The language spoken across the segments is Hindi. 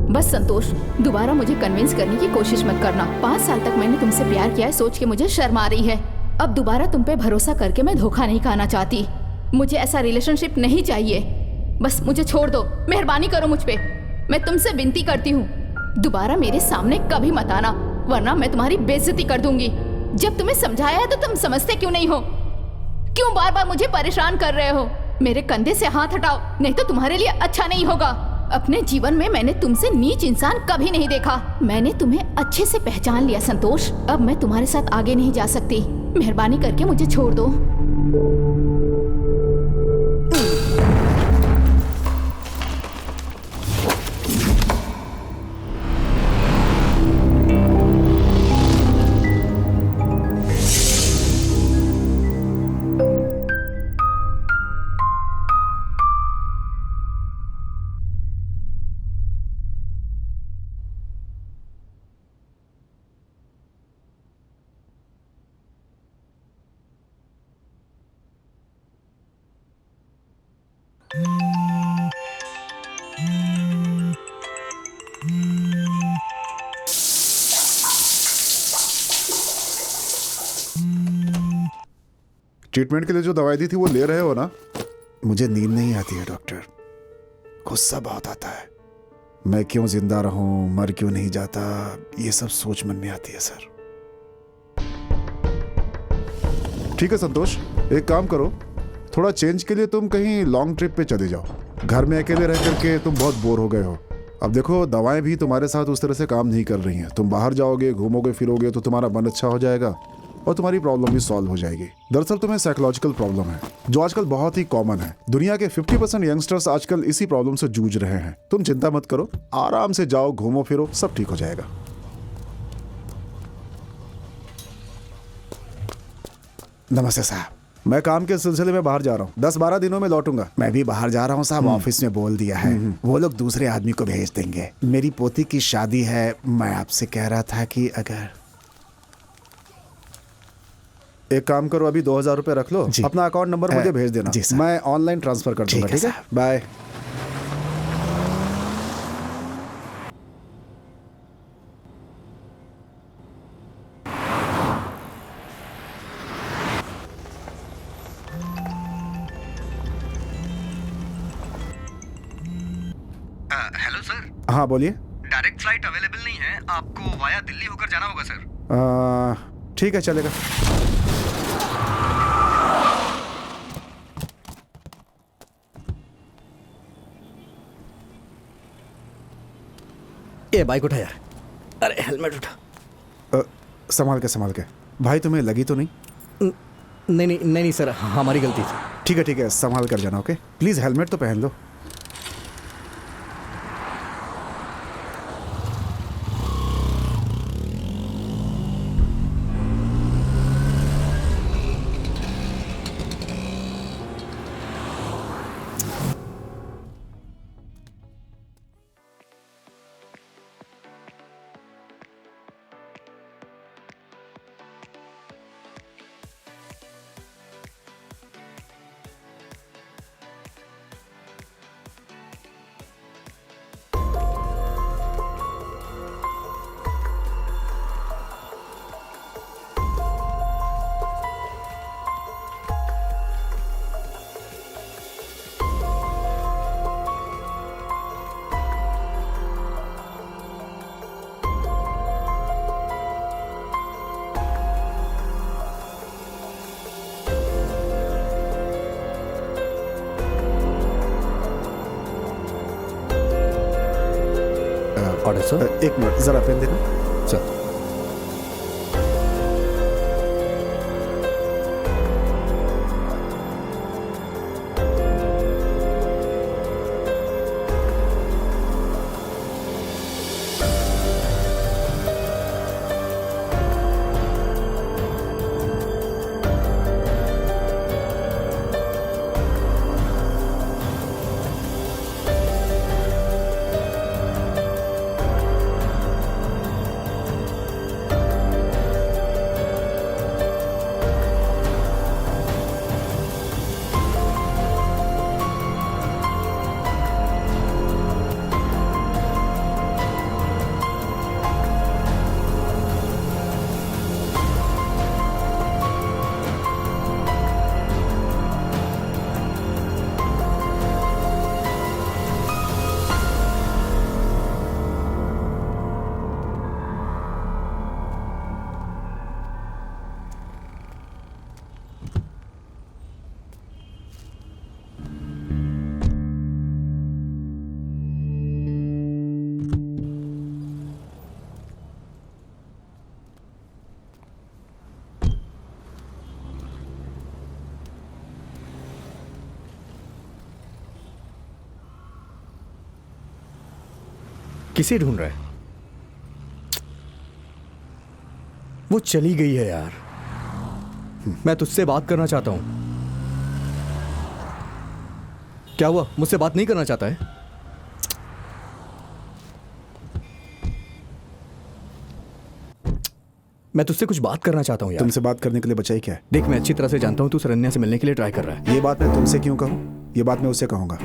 बस संतोष, दोबारा मुझे कन्विंस करने की कोशिश मत करना। 5 साल तक मैंने तुमसे प्यार किया है, सोच के मुझे शर्म आ रही है। अब दोबारा तुम पे भरोसा करके मैं धोखा नहीं खाना चाहती। मुझे ऐसा रिलेशनशिप नहीं चाहिए। बस मुझे छोड़ दो, मेहरबानी करो मुझ पे। मैं तुमसे विनती करती हूँ, दोबारा मेरे सामने कभी मत आना, वरना मैं तुम्हारी बेइज्जती कर दूंगी। जब तुम्हें समझाया है तो तुम समझते क्यों नहीं हो? क्यों बार बार मुझे परेशान कर रहे हो? मेरे कंधे से हाथ हटाओ, नहीं तो तुम्हारे लिए अच्छा नहीं होगा। अपने जीवन में मैंने तुमसे नीच इंसान कभी नहीं देखा। मैंने तुम्हें अच्छे से पहचान लिया संतोष। अब मैं तुम्हारे साथ आगे नहीं जा सकती। मेहरबानी करके मुझे छोड़ दो। ट्रीटमेंट के लिए जो दवाई दी थी वो ले रहे हो ना? मुझे नींद नहीं आती है डॉक्टर, गुस्सा बहुत आता है। मैं क्यों जिंदा रहूं, मर क्यों नहीं जाता, ये सब सोच मन में आती है सर। ठीक है संतोष, एक काम करो, थोड़ा चेंज के लिए तुम कहीं लॉन्ग ट्रिप पे चले जाओ। घर में अकेले रह करके तुम बहुत बोर हो गए हो। अब देखो, दवाएं भी तुम्हारे साथ उस तरह से काम नहीं कर रही हैं। तुम बाहर जाओगे, घूमोगे फिरोगे तो तुम्हारा मन अच्छा हो जाएगा और तुम्हारी प्रॉब्लम भी सॉल्व हो जाएगी। दरअसल तुम्हें साइकोलॉजिकल प्रॉब्लम है, जो आजकल बहुत ही कॉमन है। दुनिया के 50% यंगस्टर्स आजकल इसी प्रॉब्लम से जूझ रहे हैं। तुम चिंता मत करो, आराम से जाओ, घूमो फिरो, सब ठीक हो जाएगा। नमस्ते साहब। मैं काम के सिलसिले में बाहर जा रहा हूँ, 10-12 दिनों में लौटूंगा। मैं भी बाहर जा रहा हूँ साहब, ऑफिस में बोल दिया है, वो लोग दूसरे आदमी को भेज देंगे। मेरी पोती की शादी है, मैं आपसे कह रहा था कि अगर एक काम करो, अभी 2000 रुपये रख लो, जी। अपना अकाउंट नंबर मुझे भेज देना, जी सर। मैं ऑनलाइन ट्रांसफर कर दूंगा। ठीक है ठीक है, साहब। बाय। हेलो सर, हाँ बोलिए। डायरेक्ट फ्लाइट अवेलेबल नहीं है, आपको वाया दिल्ली होकर जाना होगा सर। ठीक है, चलेगा। ये बाइक उठा यार। अरे हेलमेट उठा। संभाल के भाई, तुम्हें लगी तो नहीं? नहीं सर, हमारी गलती थी। ठीक है, संभाल कर जाना। ओके, प्लीज हेलमेट तो पहन लो। Order sir. एक मिनट, जरा पेन देना। सर किसे ढूंढ रहा है? वो चली गई है यार। मैं तुझसे बात करना चाहता हूं। क्या हुआ, मुझसे बात नहीं करना चाहता है? मैं तुझसे कुछ बात करना चाहता हूं यार। तुमसे बात करने के लिए बचाई क्या है? देख, मैं अच्छी तरह से जानता हूं तू शरण्या से मिलने के लिए ट्राई कर रहा है। ये बात मैं तुमसे क्यों कहूँ? ये बात मैं उससे कहूंगा।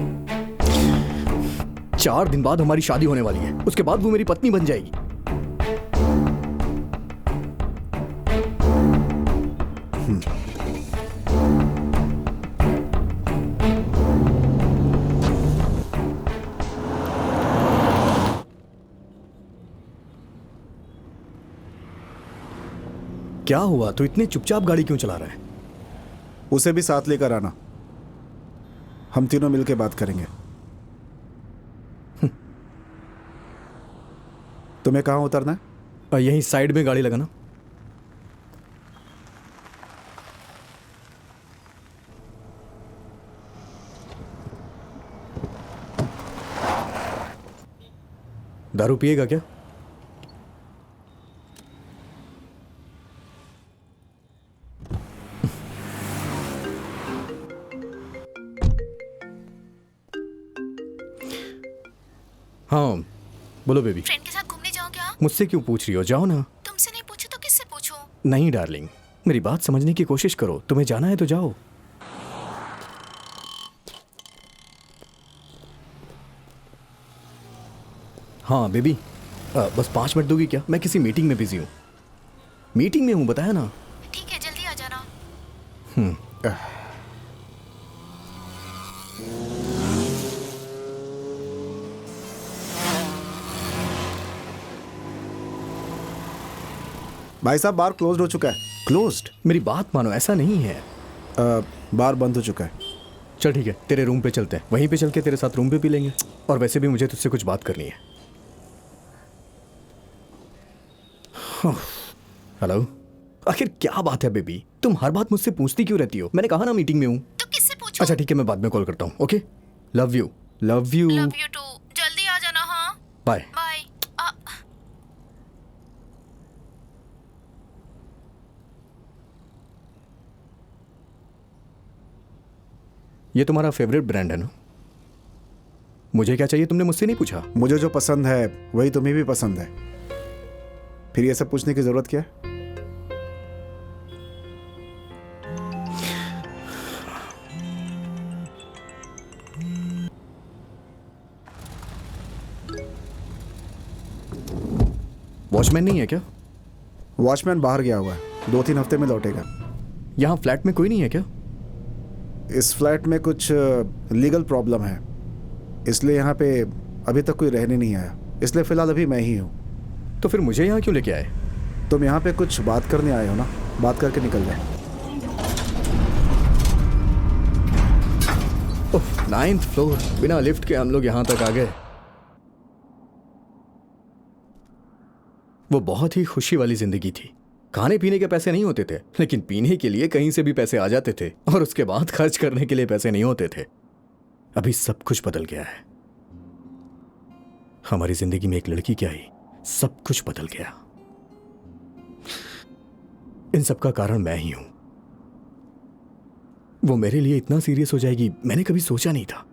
4 दिन बाद हमारी शादी होने वाली है, उसके बाद वो मेरी पत्नी बन जाएगी। क्या हुआ, तू इतने चुपचाप गाड़ी क्यों चला रहा है? उसे भी साथ लेकर आना, हम तीनों मिलकर बात करेंगे। तुम्हें कहाँ उतरना है? यहीं साइड में गाड़ी लगाना। दारू पिएगा क्या? हाँ बोलो बेबी। फ्रेंड के साथ घूमने जाओ क्या? मुझसे क्यों पूछ रही हो? जाओ ना। तुमसे नहीं पूछू तो किससे पूछूं? नहीं डार्लिंग, मेरी बात समझने की कोशिश करो। तुम्हें जाना है तो जाओ। हाँ बेबी, बस 5 मिनट दोगी क्या? मैं किसी मीटिंग में बिजी हूँ। मीटिंग में हूँ, बताया ना। ठीक है, जल्दी आ जाना। भाई साहब, बार क्लोज्ड हो चुका है। क्लोज्ड? मेरी बात मानो, ऐसा नहीं है। बार बंद हो चुका है। चल ठीक है, तेरे रूम पे चलते हैं। वहीं पे चल के तेरे साथ रूम पे पी लेंगे। और वैसे भी मुझे तुझसे कुछ बात करनी है। हेलो, आखिर क्या बात है बेबी? तुम हर बात मुझसे पूछती क्यों रहती हो? मैंने कहा ना मीटिंग में हूँ। तो किससे पूछूं? अच्छा ठीक है, मैं बाद में कॉल करता हूँ। Okay, love you. Love you. Love you too. जल्दी आ जाना। हाँ, बाय। बाय। ये तुम्हारा फेवरेट ब्रांड है ना? मुझे क्या चाहिए तुमने मुझसे नहीं पूछा? मुझे जो पसंद है वही तुम्हें भी पसंद है, फिर ये सब पूछने की जरूरत क्या है? वॉचमैन नहीं है क्या? वॉचमैन बाहर गया हुआ है, 2-3 हफ्ते में लौटेगा। यहाँ फ्लैट में कोई नहीं है क्या? इस फ्लैट में कुछ लीगल प्रॉब्लम है, इसलिए यहाँ पे अभी तक कोई रहने नहीं आया, इसलिए फिलहाल अभी मैं ही हूँ। तो फिर मुझे यहाँ क्यों लेके आए? तुम यहाँ पे कुछ बात करने आए हो ना, बात करके निकल जाए। ओह, 9th फ्लोर, बिना लिफ्ट के हम लोग यहाँ तक आ गए। वो बहुत ही खुशी वाली जिंदगी थी। खाने पीने के पैसे नहीं होते थे, लेकिन पीने के लिए कहीं से भी पैसे आ जाते थे, और उसके बाद खर्च करने के लिए पैसे नहीं होते थे। अभी सब कुछ बदल गया है। हमारी जिंदगी में एक लड़की की आई, सब कुछ बदल गया। इन सब का कारण मैं ही हूं। वो मेरे लिए इतना सीरियस हो जाएगी, मैंने कभी सोचा नहीं था।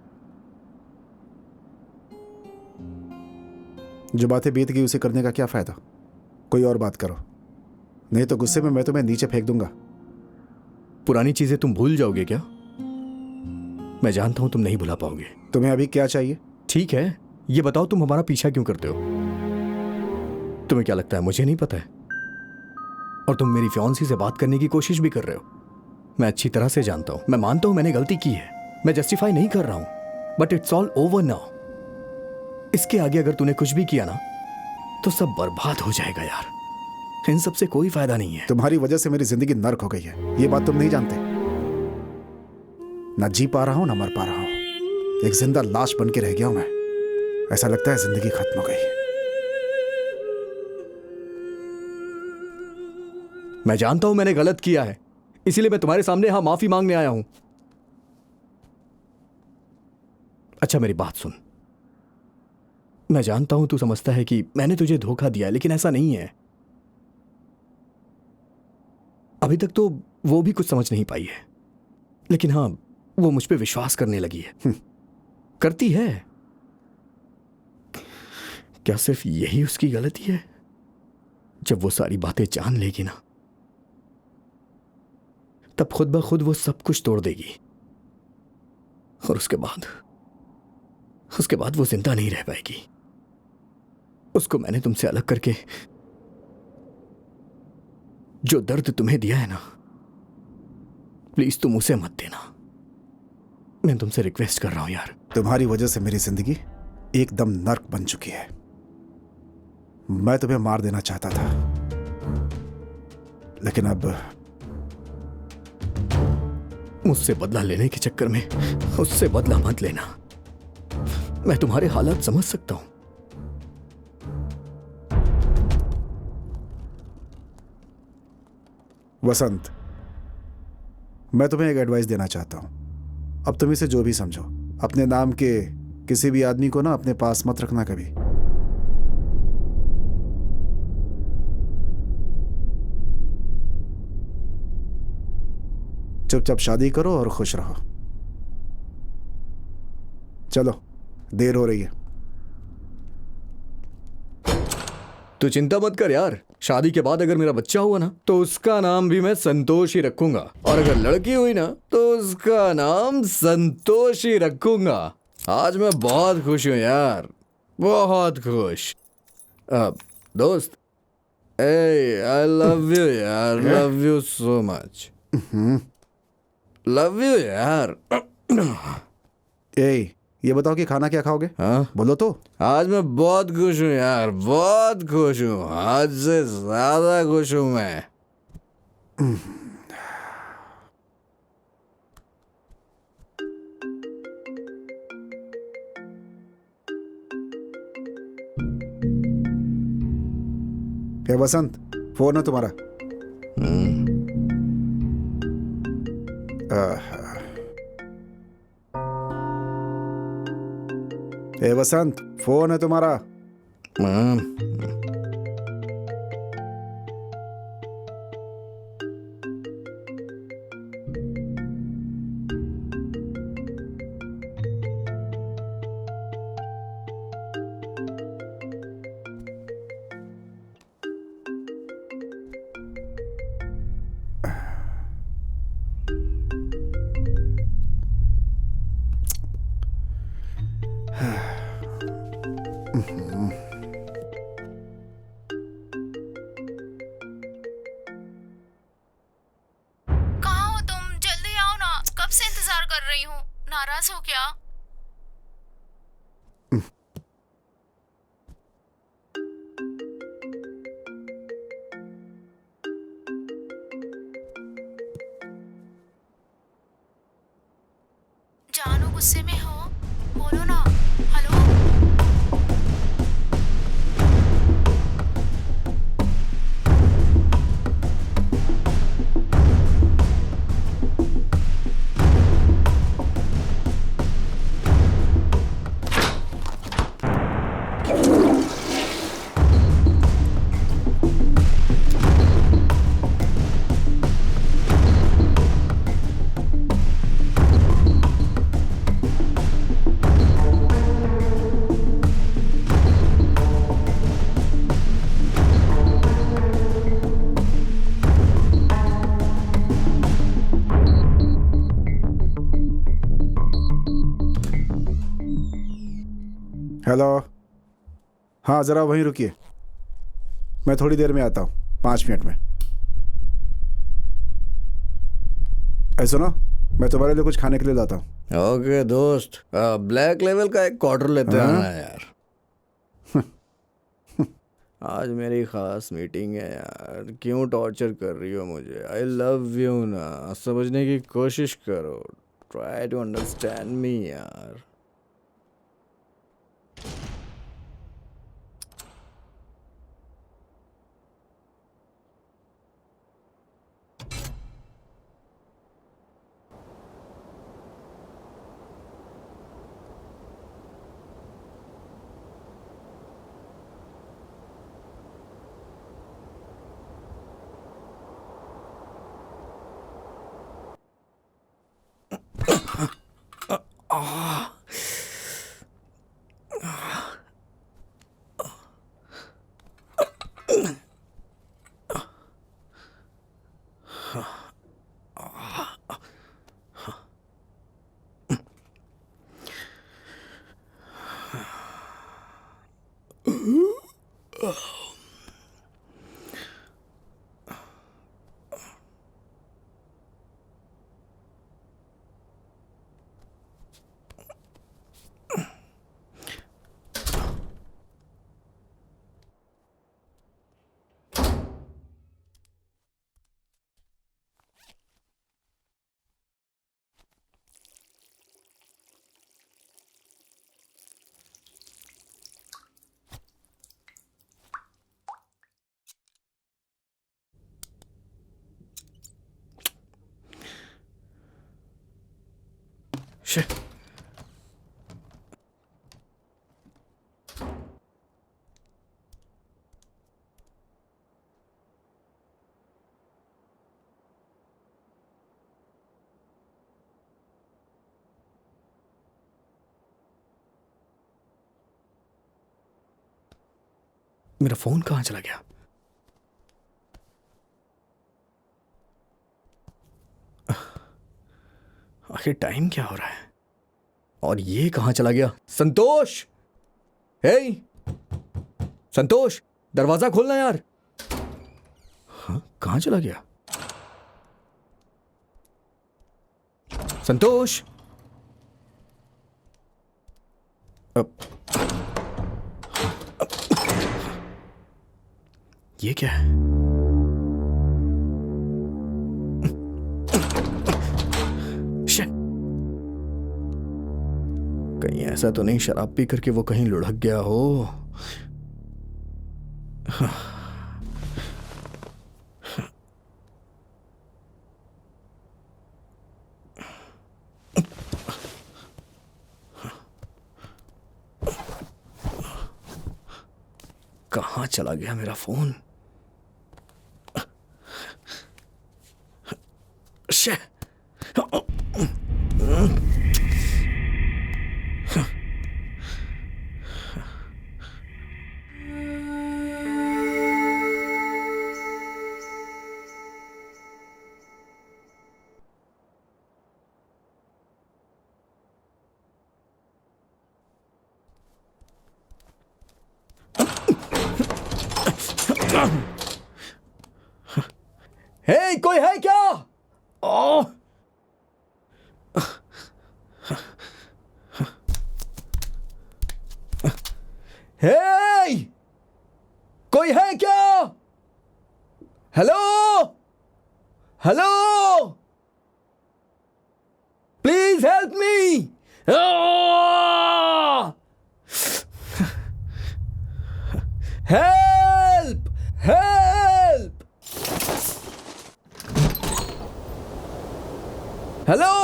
जो बातें बीत गई उसे करने का क्या फायदा? कोई और बात करो, नहीं तो गुस्से में मैं तुम्हें नीचे फेंक दूंगा। पुरानी चीजें तुम भूल जाओगे क्या? मैं जानता हूं तुम नहीं भुला पाओगे। तुम्हें अभी क्या चाहिए? ठीक है, ये बताओ तुम हमारा पीछा क्यों करते हो? तुम्हें क्या लगता है मुझे नहीं पता है? और तुम मेरी फियांसी से बात करने की कोशिश भी कर रहे हो। मैं अच्छी तरह से जानता हूं, मैं मानता हूं मैंने गलती की है, मैं जस्टिफाई नहीं कर रहा हूं, but it's all over now. इसके आगे अगर तूने कुछ भी किया ना तो सब बर्बाद हो जाएगा यार। इन सब से कोई फायदा नहीं है। तुम्हारी वजह से मेरी जिंदगी नर्क हो गई है, ये बात तुम नहीं जानते। ना जी पा रहा हूं ना मर पा रहा हूं, एक जिंदा लाश बन के रह गया हूं मैं। ऐसा लगता है जिंदगी खत्म हो गई। मैं जानता हूं मैंने गलत किया है, इसीलिए मैं तुम्हारे सामने यहां माफी मांगने आया हूं। अच्छा मेरी बात सुन, मैं जानता हूं तू समझता है कि मैंने तुझे धोखा दिया, लेकिन ऐसा नहीं है। अभी तक तो वो भी कुछ समझ नहीं पाई है, लेकिन हां, वो मुझ पे विश्वास करने लगी है। करती है। क्या सिर्फ यही उसकी गलती है? जब वो सारी बातें जान लेगी ना, तब खुद ब खुद वो सब कुछ तोड़ देगी, और उसके बाद वो जिंदा नहीं रह पाएगी। उसको मैंने तुमसे अलग करके जो दर्द तुम्हें दिया है ना, प्लीज तुम उसे मत देना। मैं तुमसे रिक्वेस्ट कर रहा हूं यार। तुम्हारी वजह से मेरी जिंदगी एकदम नर्क बन चुकी है। मैं तुम्हें मार देना चाहता था, लेकिन अब मुझसे बदला लेने के चक्कर में उससे बदला मत लेना। मैं तुम्हारे हालात समझ सकता हूं। वसंत, मैं तुम्हें एक एडवाइस देना चाहता हूं। अब तुम इसे जो भी समझो, अपने नाम के किसी भी आदमी को ना अपने पास मत रखना कभी। चुपचाप शादी करो और खुश रहो। चलो, देर हो रही है। तू चिंता मत कर यार, शादी के बाद अगर मेरा बच्चा हुआ ना तो उसका नाम भी मैं संतोष ही रखूंगा, और अगर लड़की हुई ना तो उसका नाम संतोष ही रखूंगा। आज मैं बहुत खुश हूँ यार, बहुत खुश। दोस्त, ए आई लव यू यार, love you so much, love you यार। ए, ये बताओ कि खाना क्या खाओगे? हाँ, बोलो तो। आज मैं बहुत खुश हूँ यार, बहुत खुश हूँ, आज से ज्यादा खुश हूँ मैं। ए वसंत, फोन है तुम्हारा। ए वसंत, फोन है तुम्हारा। हाँ, कहाँ हो तुम? जल्दी आओ ना, कब से इंतजार कर रही हूँ। नाराज हो क्या? जानू गुस्से में हो? बोलो ना। हेलो। हेलो। हाँ, ज़रा वहीं रुकिए, मैं थोड़ी देर में आता हूँ, 5 मिनट में। ऐसा सुनो, मैं तुम्हारे लिए कुछ खाने के लिए लाता हूँ। ओके दोस्त, ब्लैक लेवल का एक क्वार्टर लेते हाँ? आना यार। आज मेरी खास मीटिंग है यार, क्यों टॉर्चर कर रही हो मुझे? आई लव यू ना, समझने की कोशिश करो, ट्राई टू अंडरस्टैंड मी यार। मेरा फोन कहाँ चला गया? आखिर टाइम क्या हो रहा है? और ये कहाँ चला गया? संतोष, हे संतोष, दरवाजा खोलना यार। हाँ, कहाँ चला गया संतोष? ये क्या है? शिट! कहीं ऐसा तो नहीं शराब पी करके वो कहीं लुढ़क गया हो? कहाँ चला गया मेरा फोन? शे! हे, कोई है क्या? ओ! हे, कोई है क्या? Hello, hello, please help me. Help, help, hello.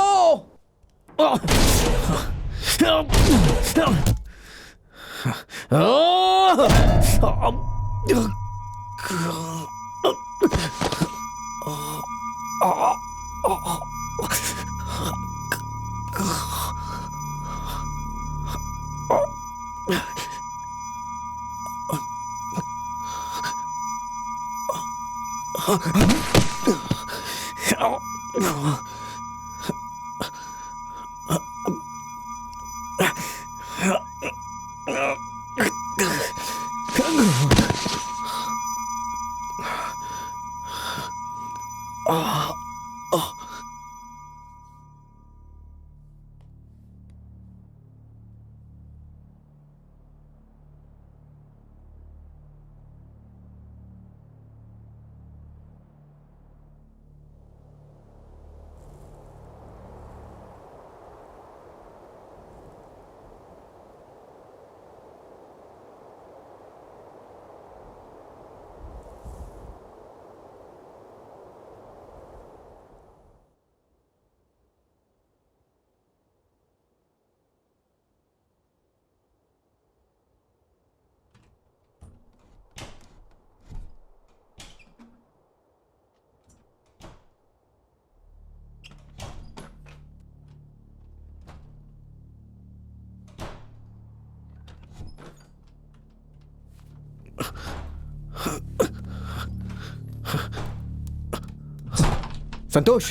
Santosh,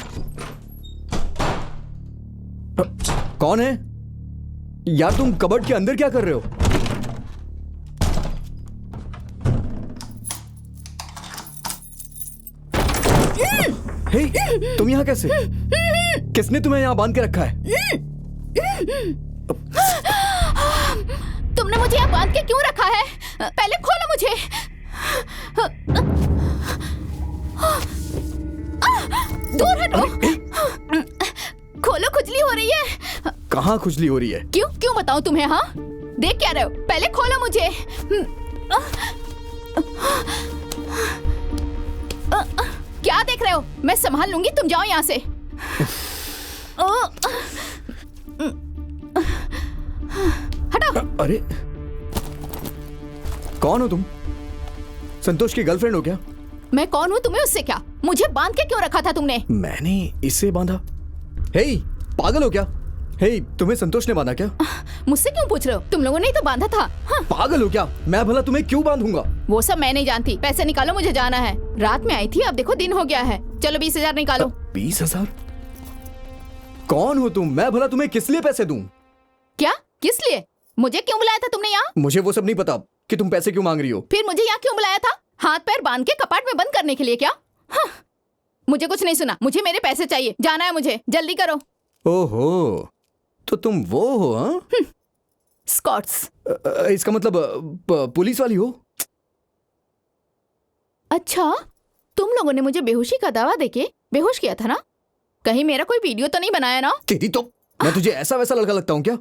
कौन है यार? तुम कबर्ड के अंदर क्या कर रहे हो? हे, तुम यहां कैसे? किसने तुम्हें यहां बांध के रखा है? तुमने मुझे यहाँ बांध के क्यों रखा है? पहले खोलो मुझे। दूर हटो। खोलो, खुजली हो रही है। कहाँ खुजली हो रही है? क्यों क्यों बताऊं तुम्हें? हाँ, देख क्या रहे हो? पहले खोलो मुझे। क्या देख रहे हो? मैं संभाल लूंगी, तुम जाओ यहाँ से। हटाओ। अरे, कौन हो तुम? संतोष की गर्लफ्रेंड हो क्या? मैं कौन हूँ तुम्हें उससे क्या? मुझे बांध के क्यों रखा था तुमने? मैंने इसे बांधा? हे, पागल हो क्या? हे, तुम्हें संतोष ने बांधा क्या? मुझसे क्यों पूछ रहे हो? तुम लोगों ने ही तो बांधा था। हाँ, पागल हो क्या? मैं भला तुम्हें क्यों बांधूंगा? वो सब मैं नहीं जानती। पैसे निकालो, मुझे जाना है। रात में आई थी, अब देखो दिन हो गया है। चलो 20,000 निकालो। 20,000? कौन हो तुम? मैं भला तुम्हें किस लिए पैसे दूं? क्या? किस लिए? मुझे क्यों बुलाया था तुमने यहाँ? मुझे वो सब नहीं पता कि तुम पैसे क्यों मांग रही हो। फिर मुझे यहाँ क्यों बुलाया था? हाथ पैर बांध के कपाट में बंद करने के लिए क्या? हाँ। मुझे कुछ नहीं सुना, मुझे मेरे पैसे चाहिए। जाना है मुझे, जल्दी करो। ओहो, तो तुम वो हो? हाँ, स्कॉट्स। इसका मतलब पुलिस वाली हो? अच्छा, तुम लोगों ने मुझे बेहोशी का दावा देके बेहोश किया था ना? कहीं मेरा कोई वीडियो तो नहीं बनाया ना? तेरी तो, मैं तुझे ऐसा वैसा लड़का लगता हूँ क्या?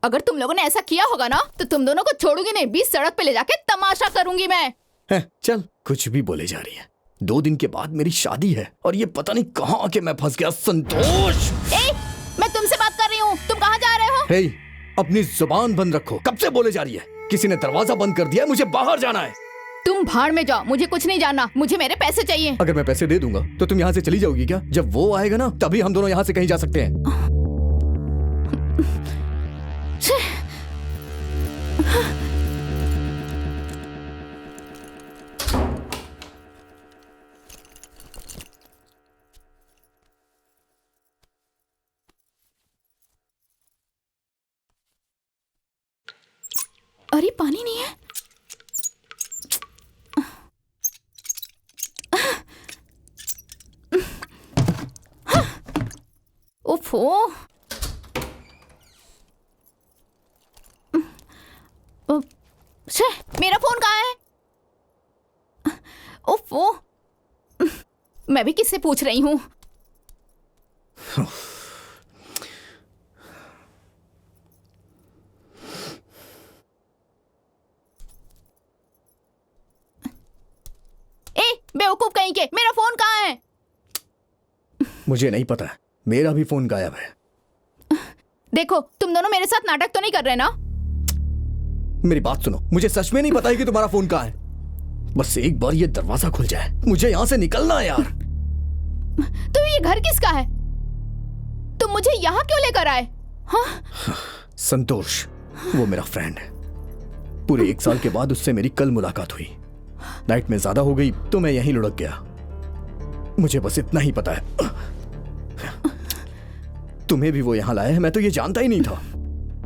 अगर तुम लोगों ने ऐसा किया होगा ना तो तुम दोनों को छोड़ूंगी नहीं, बीच सड़क पे ले जाके तमाशा करूंगी मैं। चल, कुछ भी बोले जा रही है। 2 दिन के बाद मेरी शादी है और ये पता नहीं कहाँ आके मैं फंस गया। संतोष, मैं तुमसे बात कर रही हूँ, तुम कहाँ जा रहे हो? हे, अपनी जुबान बंद रखो। कब से बोले जा रही है? किसी ने दरवाजा बंद कर दिया है, मुझे बाहर जाना है। तुम भाड़ में जाओ, मुझे कुछ नहीं जानना। मुझे मेरे पैसे चाहिए। अगर मैं पैसे दे दूंगा तो तुम यहाँ से चली जाओगी क्या? जब वो आएगा ना तभी हम दोनों यहाँ से कहीं जा सकते हैं। अरे पानी नहीं है। ओफो, मेरा फोन कहाँ है? ओफो, मैं भी किससे पूछ रही हूँ? बेवकूफ कहीं के, मेरा फोन कहाँ है? मुझे नहीं पता, मेरा भी फोन गायब है। देखो, तुम दोनों मेरे साथ नाटक तो नहीं कर रहे ना? मेरी बात सुनो, मुझे सच में नहीं पता है कि तुम्हारा फोन कहाँ है। बस एक बार ये दरवाजा खुल जाए, मुझे यहाँ से निकलना है यार। तो ये घर किसका है? तुम मुझे यहाँ क्यों लेकर आए? हाँ? संतोष, वो मेरा फ्रेंड है। पूरे 1 साल के बाद उससे मेरी कल मुलाकात हुई। नाइट में ज्यादा हो गई तो मैं यहीं लुढ़क गया। मुझे बस इतना ही पता है। तुम्हें भी वो यहाँ लाया है, मैं तो ये जानता ही नहीं था।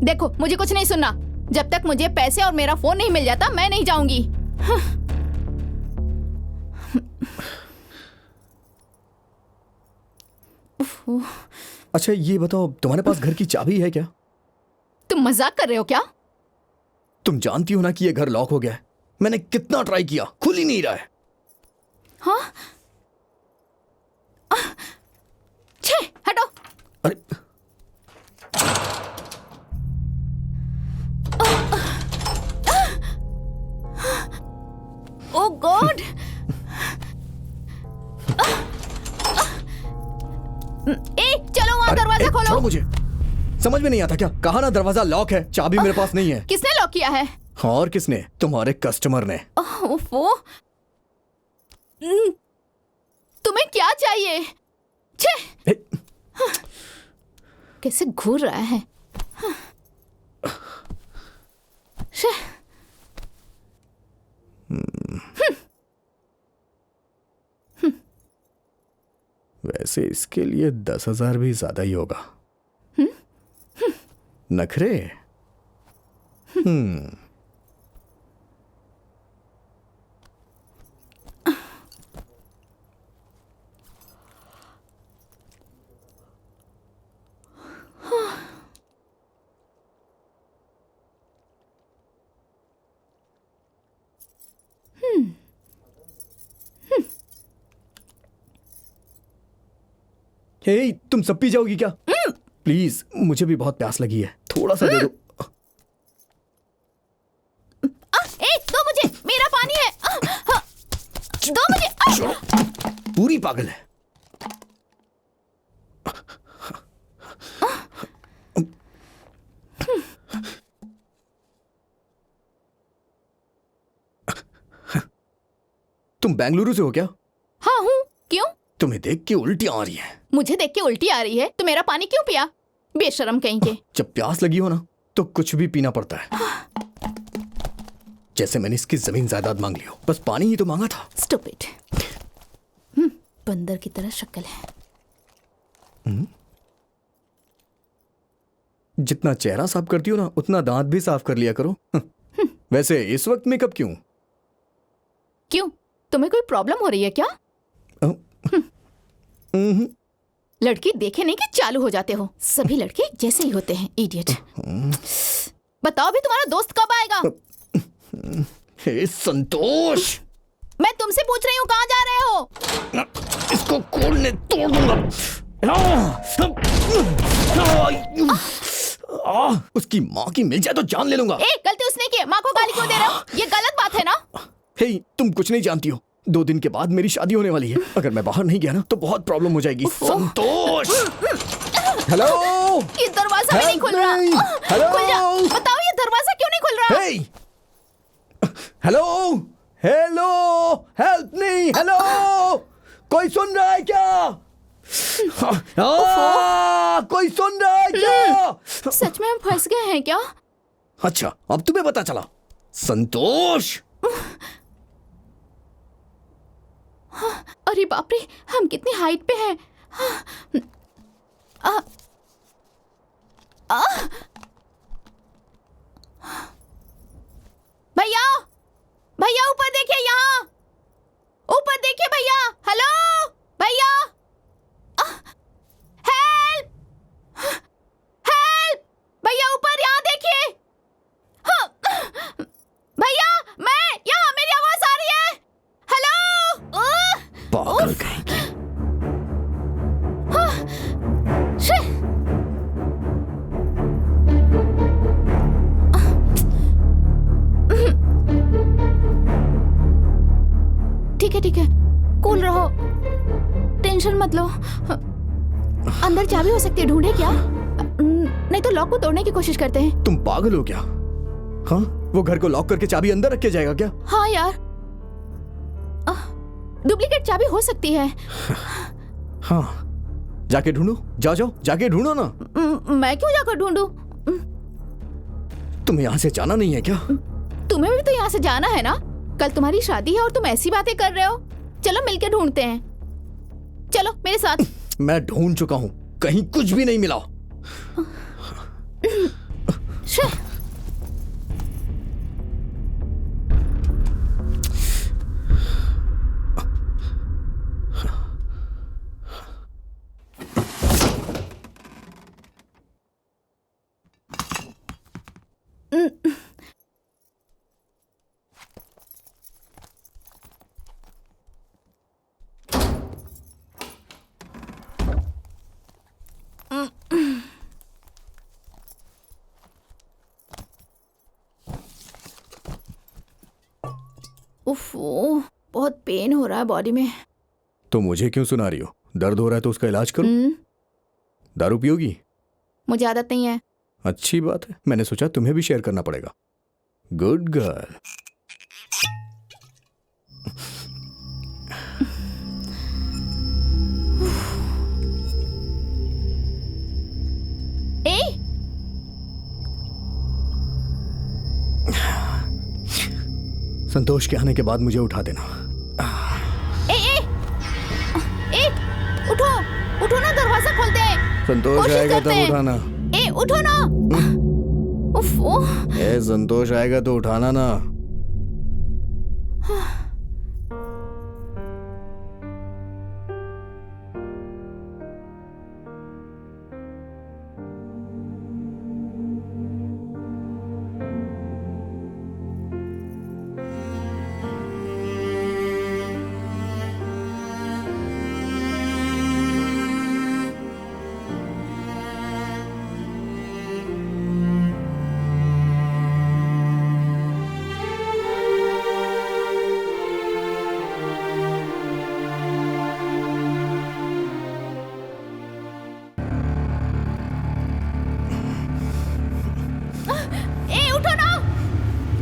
देखो, मुझे कुछ नहीं सुनना। जब तक मुझे पैसे और मेरा फोन नहीं मिल जाता मैं नहीं जाऊंगी। अच्छा ये बताओ, तुम्हारे पास घर की चाबी है क्या? तुम मजाक कर रहे हो क्या? तुम जानती हो ना कि ये घर लॉक हो गया है। मैंने कितना ट्राई किया, खुल ही नहीं रहा है। हाँ? छे, हटो। अरे ओ गॉड! चलो वहां दरवाजा छोड़ो खोलो। मुझे, समझ में नहीं आता क्या? कहा ना दरवाजा लॉक है, चाबी मेरे पास नहीं है। किसने लॉक किया है? और किसने? तुम्हारे कस्टमर ने। ओफो, तुम्हें क्या चाहिए? छे, कैसे घूर रहा है? छे, वैसे इसके लिए 10,000 भी ज्यादा ही होगा। नखरे। हे, तुम सब पी जाओगी क्या? प्लीज, मुझे भी बहुत प्यास लगी है, थोड़ा सा दे दो। दो मुझे, मेरा पानी है। दो मुझे। पूरी पागल है। तुम बेंगलुरु से हो क्या? हाँ हूँ, क्यों? तुम्हें देख के उल्टियां आ रही हैं। मुझे देख के उल्टी आ रही है तो मेरा पानी क्यों पिया? बेशरम कहीं के। जब प्यास लगी हो ना तो कुछ भी पीना पड़ता है। जैसे मैंने इसकी जमीन जायदाद मांग ली हो, बस पानी ही तो मांगा था। स्टूपिड। बंदर की तरह शक्ल है। जितना चेहरा साफ करती हो ना, उतना दांत भी साफ कर लिया करो। वैसे इस वक्त मेकअप क्यों? क्यों, तुम्हें कोई प्रॉब्लम हो रही है क्या? लड़की देखे नहीं कि चालू हो जाते हो। सभी लड़के जैसे ही होते हैं, इडियट। बताओ भी तुम्हारा दोस्त कब आएगा? हे संतोष, मैं तुमसे पूछ रही हूँ, कहाँ जा रहे हो? इसको खोलने तोड़ दूंगा। उसकी माँ की मिल जाए तो जान ले लूंगा। गलती उसने की, माँ को गाली क्यों दे रहे हो? ये गलत बात है ना? हे, तुम कुछ नहीं जानती हो। 2 दिन के बाद मेरी शादी होने वाली है। अगर मैं बाहर नहीं गया ना तो बहुत प्रॉब्लम हो जाएगी। संतोष, हेलो। ये दरवाजा भी नहीं खुल रहा। हेलो, खुल जा। बताओ ये दरवाजा क्यों नहीं खुल रहा? Hey, hello, hello, help me, hello, कोई सुन रहा है क्या? कोई सुन रहा है क्या? सच में हम फंस गए हैं क्या? अच्छा, अब तुम्हें पता चला। संतोष, अरे बाप रे, हम कितनी हाइट पे हैं। भैया, भैया ऊपर देखिए, यहाँ ऊपर देखिए भैया। हेलो भैया, हेल्प, हेल्प भैया, ऊपर यहाँ देखिए। भैया, मैं यहाँ, मेरी आवाज आ रही है? हेलो। पागल कहीं। ठीक है, कूल रहो, टेंशन मत लो। अंदर चाबी हो सकती है, ढूंढे क्या? नहीं तो लॉक को तोड़ने की कोशिश करते हैं। तुम पागल हो क्या? हाँ, वो घर को लॉक करके चाबी अंदर रख के जाएगा क्या? हाँ यार, डुप्लीकेट चाबी हो सकती है। हाँ, जाके ढूंढो। जाओ, जाके ढूंढो ना। मैं क्यों जाकर ढूंढूं? तुम्हें यहाँ से जाना नहीं है क्या? तुम्हें भी तो यहाँ से जाना है ना? कल तुम्हारी शादी है और तुम ऐसी बातें कर रहे हो। चलो मिलके ढूंढते हैं, चलो मेरे साथ। मैं ढूंढ चुका हूँ, कहीं कुछ भी नहीं मिला। उफ, बहुत पेन हो रहा है बॉडी में। तो मुझे क्यों सुना रही हो? दर्द हो रहा है तो उसका इलाज करो। दारू पियोगी? मुझे आदत नहीं है। अच्छी बात है, मैंने सोचा तुम्हें भी शेयर करना पड़ेगा। Good girl. संतोष के आने के बाद मुझे उठा देना। उठो, उठो ना, दरवाजा खोलते हैं। संतोष आएगा तब उठाना। उठो ना। उफ, संतोष आएगा तो उठाना ना।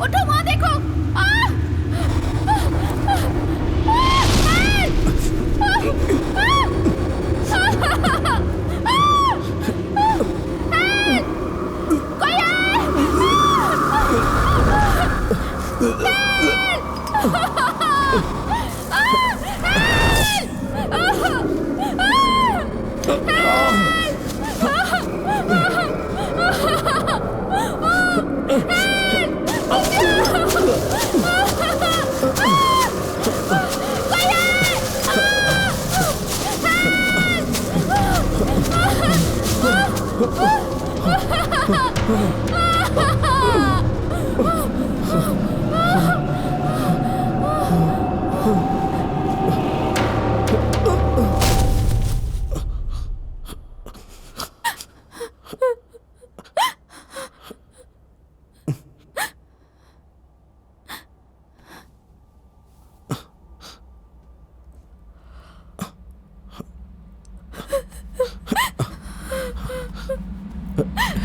उठो, वहां देखो। कोई है?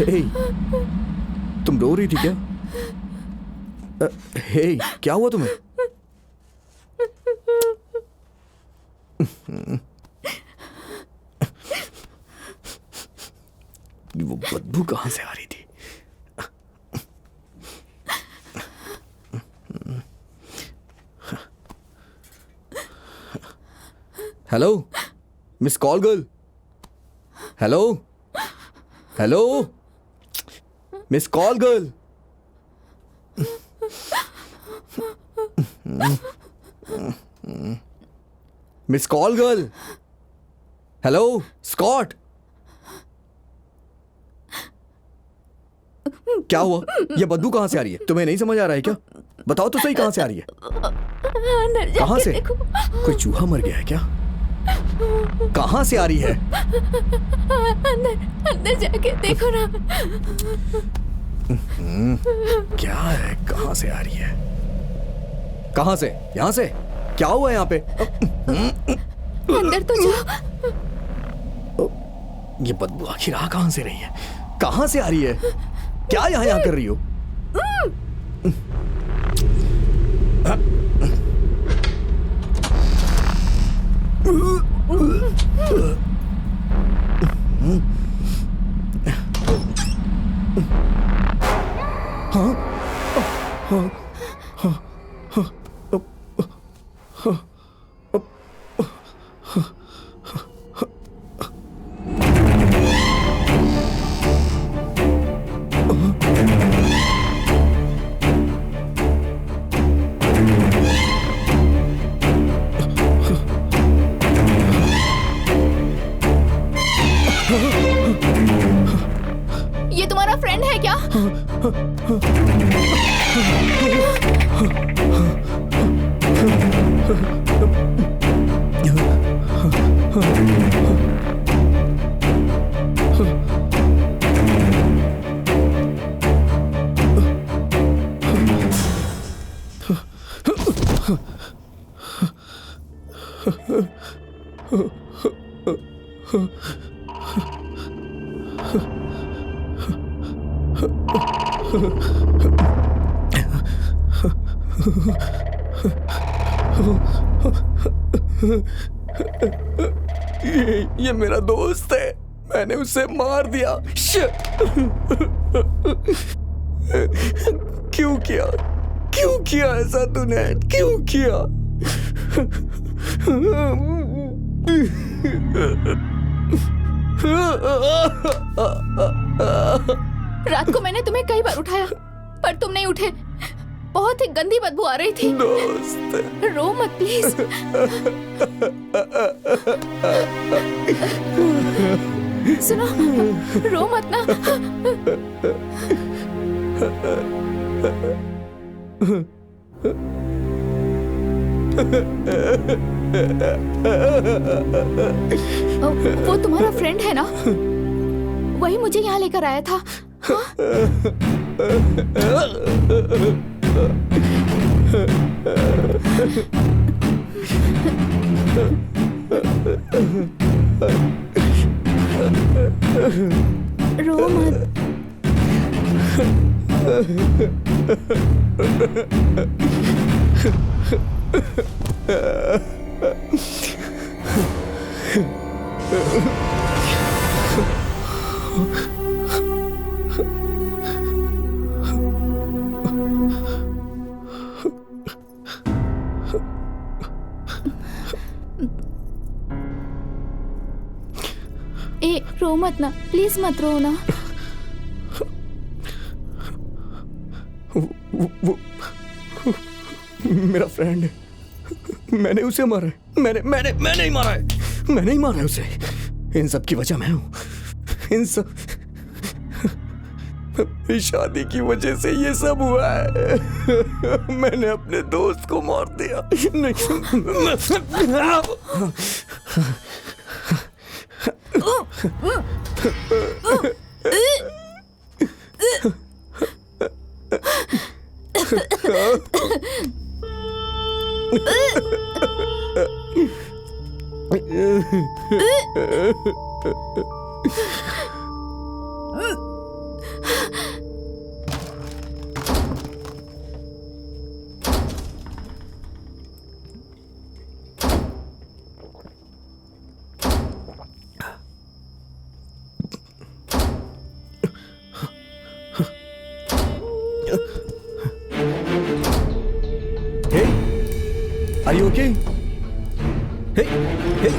हे, तुम रो रही थी क्या? हे, क्या हुआ तुम्हें? वो बदबू कहां से आ रही थी? Hello miss call girl. Hello hello miss call girl. Miss call girl. Hello Scott. क्या हुआ? ये बदबू कहां से आ रही है? तुम्हें नहीं समझ आ रहा है क्या? बताओ तो सही, कहां से आ रही है? कहां से? कोई चूहा मर गया है क्या? कहां से आ रही है? अंदर अंदर जाके देखो ना। क्या है? कहां से आ रही है? कहां से? यहां से? क्या हुआ यहाँ पे? अंदर तो जाओ। ये बदबू आखिर आ कहां से रही है? कहां से आ रही है? क्या यहाँ कर रही हो? ये तुम्हारा फ्रेंड है क्या? ये मेरा दोस्त है, मैंने उसे मार दिया। क्यों किया? क्यों किया ऐसा तूने? क्यों किया? रात को मैंने तुम्हें कई बार उठाया पर तुम नहीं उठे। बहुत ही गंदी बदबू आ रही थी। दोस्त, रो मत प्लीज। सुनो, रो मत ना। वो तुम्हारा फ्रेंड है ना? वही मुझे यहाँ लेकर आया था। रो मत। रो मत ना, प्लीज मत रो ना। वो मेरा फ्रेंड है, मैंने उसे मारा है। मैंने ही मारा है, मैंने ही मारा है उसे। इन सब की वजह मैं हूं। इन सब इस शादी की वजह से ये सब हुआ है। मैंने अपने दोस्त को मार दिया। Are you okay? Hey, hey.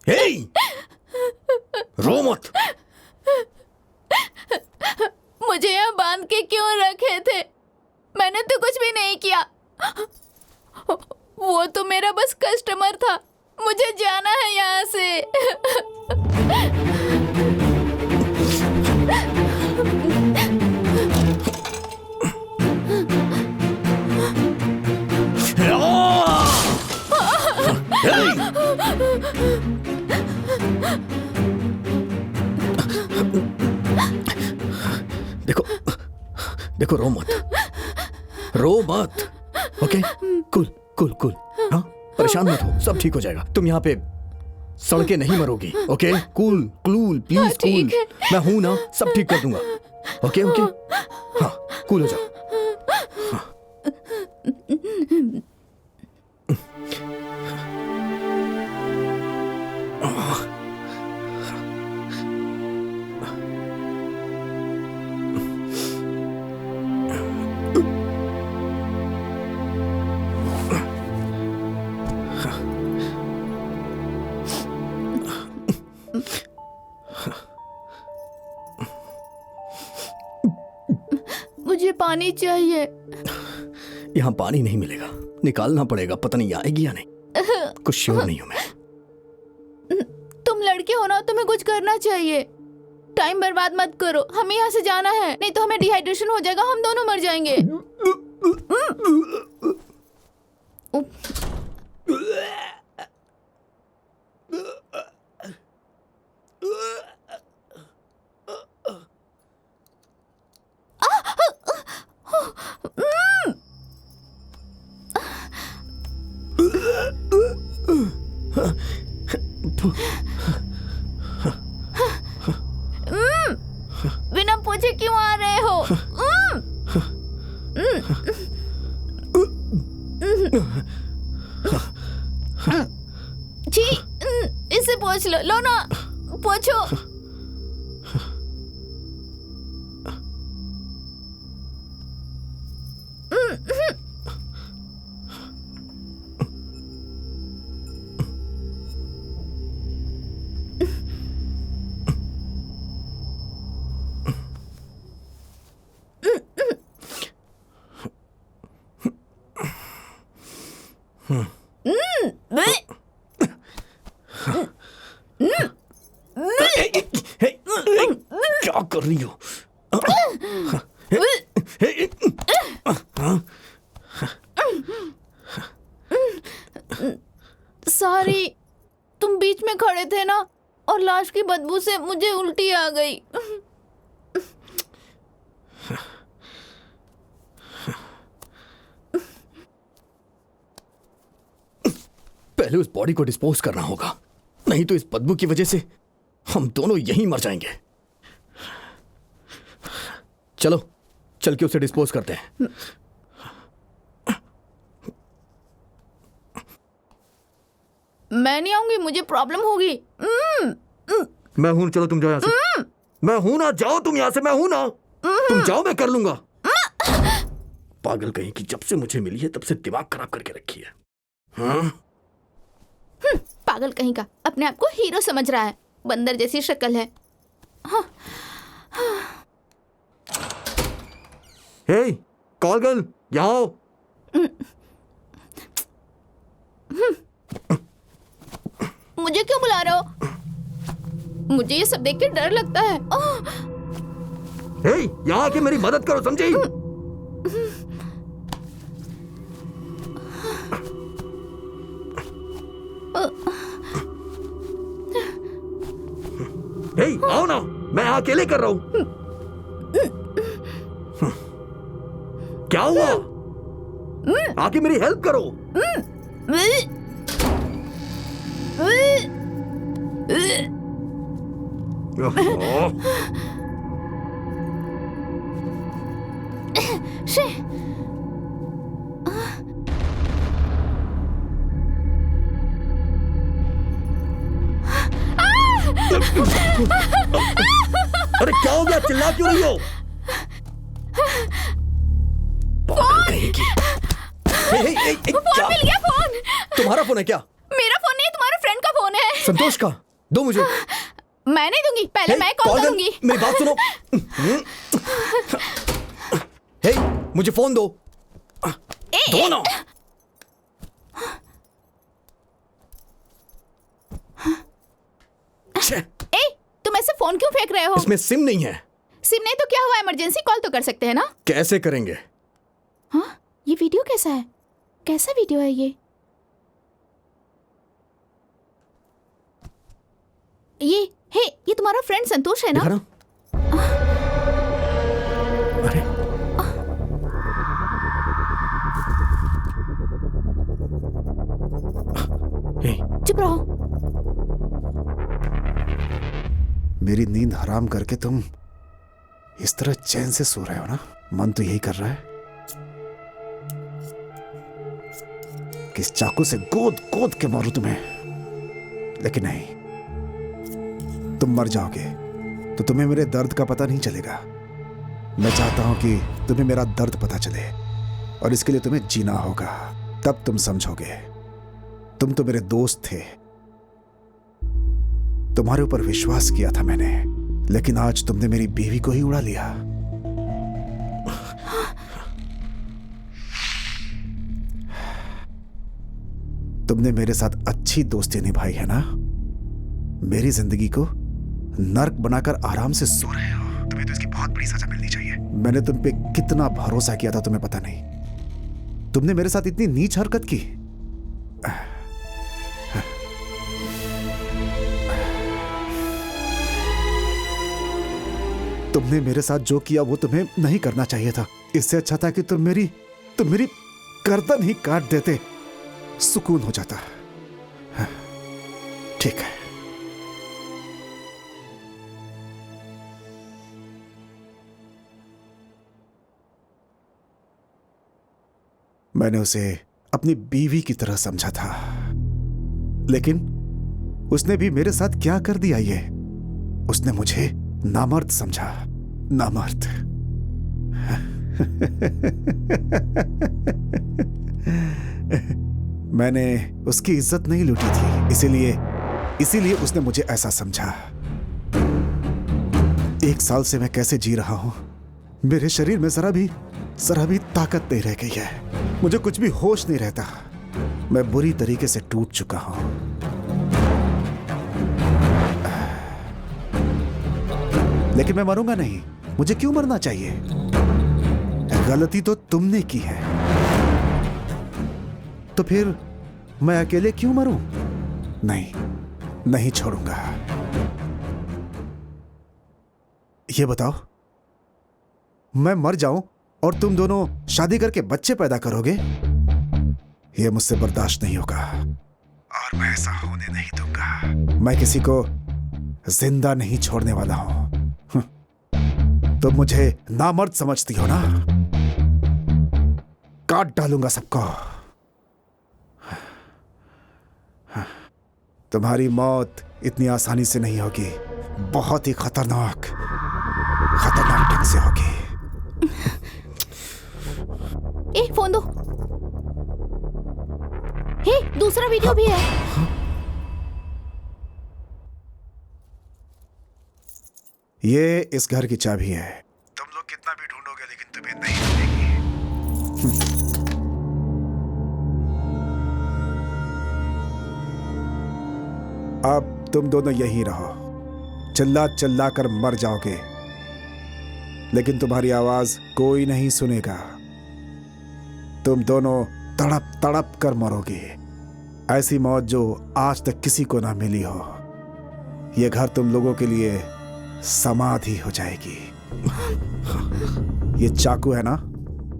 Hey! रो मत। मुझे यहाँ बांध के क्यों रखे थे? मैंने तो कुछ भी नहीं किया। वो तो मेरा बस कस्टमर था। मुझे जाना है यहाँ से। देखो देखो, रो मत, रो मत। Okay, cool cool cool. हाँ, परेशान मत हो, सब ठीक हो जाएगा। तुम यहाँ पे सड़के नहीं मरोगी। Okay, cool cool please cool. मैं हूं ना, सब ठीक कर दूंगा। ओके ओके, हाँ कूल हो जाओ। हाँ। मुझे पानी चाहिए। यहाँ पानी नहीं मिलेगा, निकालना पड़ेगा। पता नहीं आएगी या नहीं, कुछ श्योर नहीं हूं मैं। तुम लड़के हो ना, तुम्हें कुछ करना चाहिए। टाइम बर्बाद मत करो, हमें यहाँ से जाना है, नहीं तो हमें डिहाइड्रेशन हो जाएगा, हम दोनों मर जाएंगे। बिना पूछे क्यों आ रहे हो? जी, इससे पूछ लो ना, पूछो। क्या कर रही हो? सॉरी, तुम बीच में खड़े थे ना, और लाश की बदबू से मुझे उल्टी आ गई। पहले उस बॉडी को डिस्पोज करना होगा, नहीं तो इस बदबू की वजह से हम दोनों यहीं मर जाएंगे। चलो, चल के उसे डिस्पोज करते हैं। मैं नहीं आऊंगी, मुझे प्रॉब्लम होगी। मैं हूं, चलो तुम जाओ यहाँ से। मैं हूं ना, जाओ तुम यहाँ से। मैं हूं ना, तुम जाओ, मैं कर लूंगा। पागल कहीं की, जब से मुझे मिली है तब से दिमाग खराब करके रखी है। हाँ? पागल कहीं का, अपने आप को हीरो समझ रहा है, बंदर जैसी शक्ल है। हाँ। हे, कॉल गर्ल, यहाँ आओ। मुझे क्यों बुला रहे हो? मुझे ये सब देख के डर लगता है। हे, यहाँ आके मेरी मदद करो, समझी? हे, आओ ना, मैं यहाँ अकेले कर रहा हूँ। क्या हुआ? आके मेरी हेल्प करो। अरे क्या हो गया? चिल्ला क्यों रही हो? पागल कहीं की। फोन मिल गया, फोन। तुम्हारा फोन है क्या? मेरा फोन नहीं, तुम्हारे फ्रेंड का फोन है। संतोष का? दो मुझे। मैं नहीं दूंगी, पहले मैं कॉल करूंगी। मेरी बात सुनो। हे, मुझे फोन दो। दो ना। ए, तुम ऐसे फोन क्यों फेंक रहे हो? इसमें सिम नहीं है। सिम नहीं तो क्या हुआ, इमरजेंसी कॉल तो कर सकते हैं ना? कैसे करेंगे? हाँ, ये वीडियो कैसा है? कैसा वीडियो है ये? ये तुम्हारा फ्रेंड संतोष है ना? अरे चुप रहो। मेरी नींद हराम करके तुम इस तरह चैन से सो रहे हो ना? मन तो यही कर रहा है कि इस चाकू से गोद गोद के मारूं तुम्हें, लेकिन नहीं, तुम मर जाओगे तो तुम्हें मेरे दर्द का पता नहीं चलेगा। मैं चाहता हूं कि तुम्हें मेरा दर्द पता चले, और इसके लिए तुम्हें जीना होगा, तब तुम समझोगे। तुम तो मेरे दोस्त थे, तुम्हारे ऊपर विश्वास किया था मैंने, लेकिन आज तुमने मेरी बीवी को ही उड़ा लिया। तुमने मेरे साथ अच्छी दोस्ती निभाई है ना? मेरी जिंदगी को नर्क बनाकर आराम से सो रहे हो। तुम्हें तो इसकी बहुत बड़ी सजा मिलनी चाहिए। मैंने तुम पे कितना भरोसा किया था तुम्हें पता नहीं। तुमने मेरे साथ इतनी नीच हरकत की। तुमने मेरे साथ जो किया वो तुम्हें नहीं करना चाहिए था। इससे अच्छा था कि तुम मेरी गर्दन ही काट देते, सुकून हो जाता। ठीक है, मैंने उसे अपनी बीवी की तरह समझा था, लेकिन उसने भी मेरे साथ क्या कर दिया ये? उसने मुझे नामर्द समझा। नामर्द। मैंने उसकी इज्जत नहीं लूटी थी, इसीलिए उसने मुझे ऐसा समझा। 1 साल से मैं कैसे जी रहा हूं, मेरे शरीर में जरा भी ताकत नहीं रह गई है। मुझे कुछ भी होश नहीं रहता। मैं बुरी तरीके से टूट चुका हूं। लेकिन मैं मरूंगा नहीं। मुझे क्यों मरना चाहिए? गलती तो तुमने की है, तो फिर मैं अकेले क्यों मरूं? नहीं छोड़ूंगा। ये बताओ, मैं मर जाऊं और तुम दोनों शादी करके बच्चे पैदा करोगे? यह मुझसे बर्दाश्त नहीं होगा और मैं ऐसा होने नहीं दूंगा। मैं किसी को जिंदा नहीं छोड़ने वाला हूं। तुम मुझे नामर्द समझती हो ना? काट डालूंगा सबको। तुम्हारी मौत इतनी आसानी से नहीं होगी, बहुत ही खतरनाक ढंग से होगी। फोन दो। दूसरा वीडियो भी है। ये इस घर की चाबी है। तुम लोग कितना भी ढूंढोगे लेकिन तुम्हें नहीं मिलेगी। अब तुम दोनों यहीं रहो, चिल्ला कर मर जाओगे, लेकिन तुम्हारी आवाज कोई नहीं सुनेगा। तुम दोनों तड़प कर मरोगे, ऐसी मौत जो आज तक किसी को ना मिली हो। यह घर तुम लोगों के लिए समाधि हो जाएगी। ये चाकू है ना,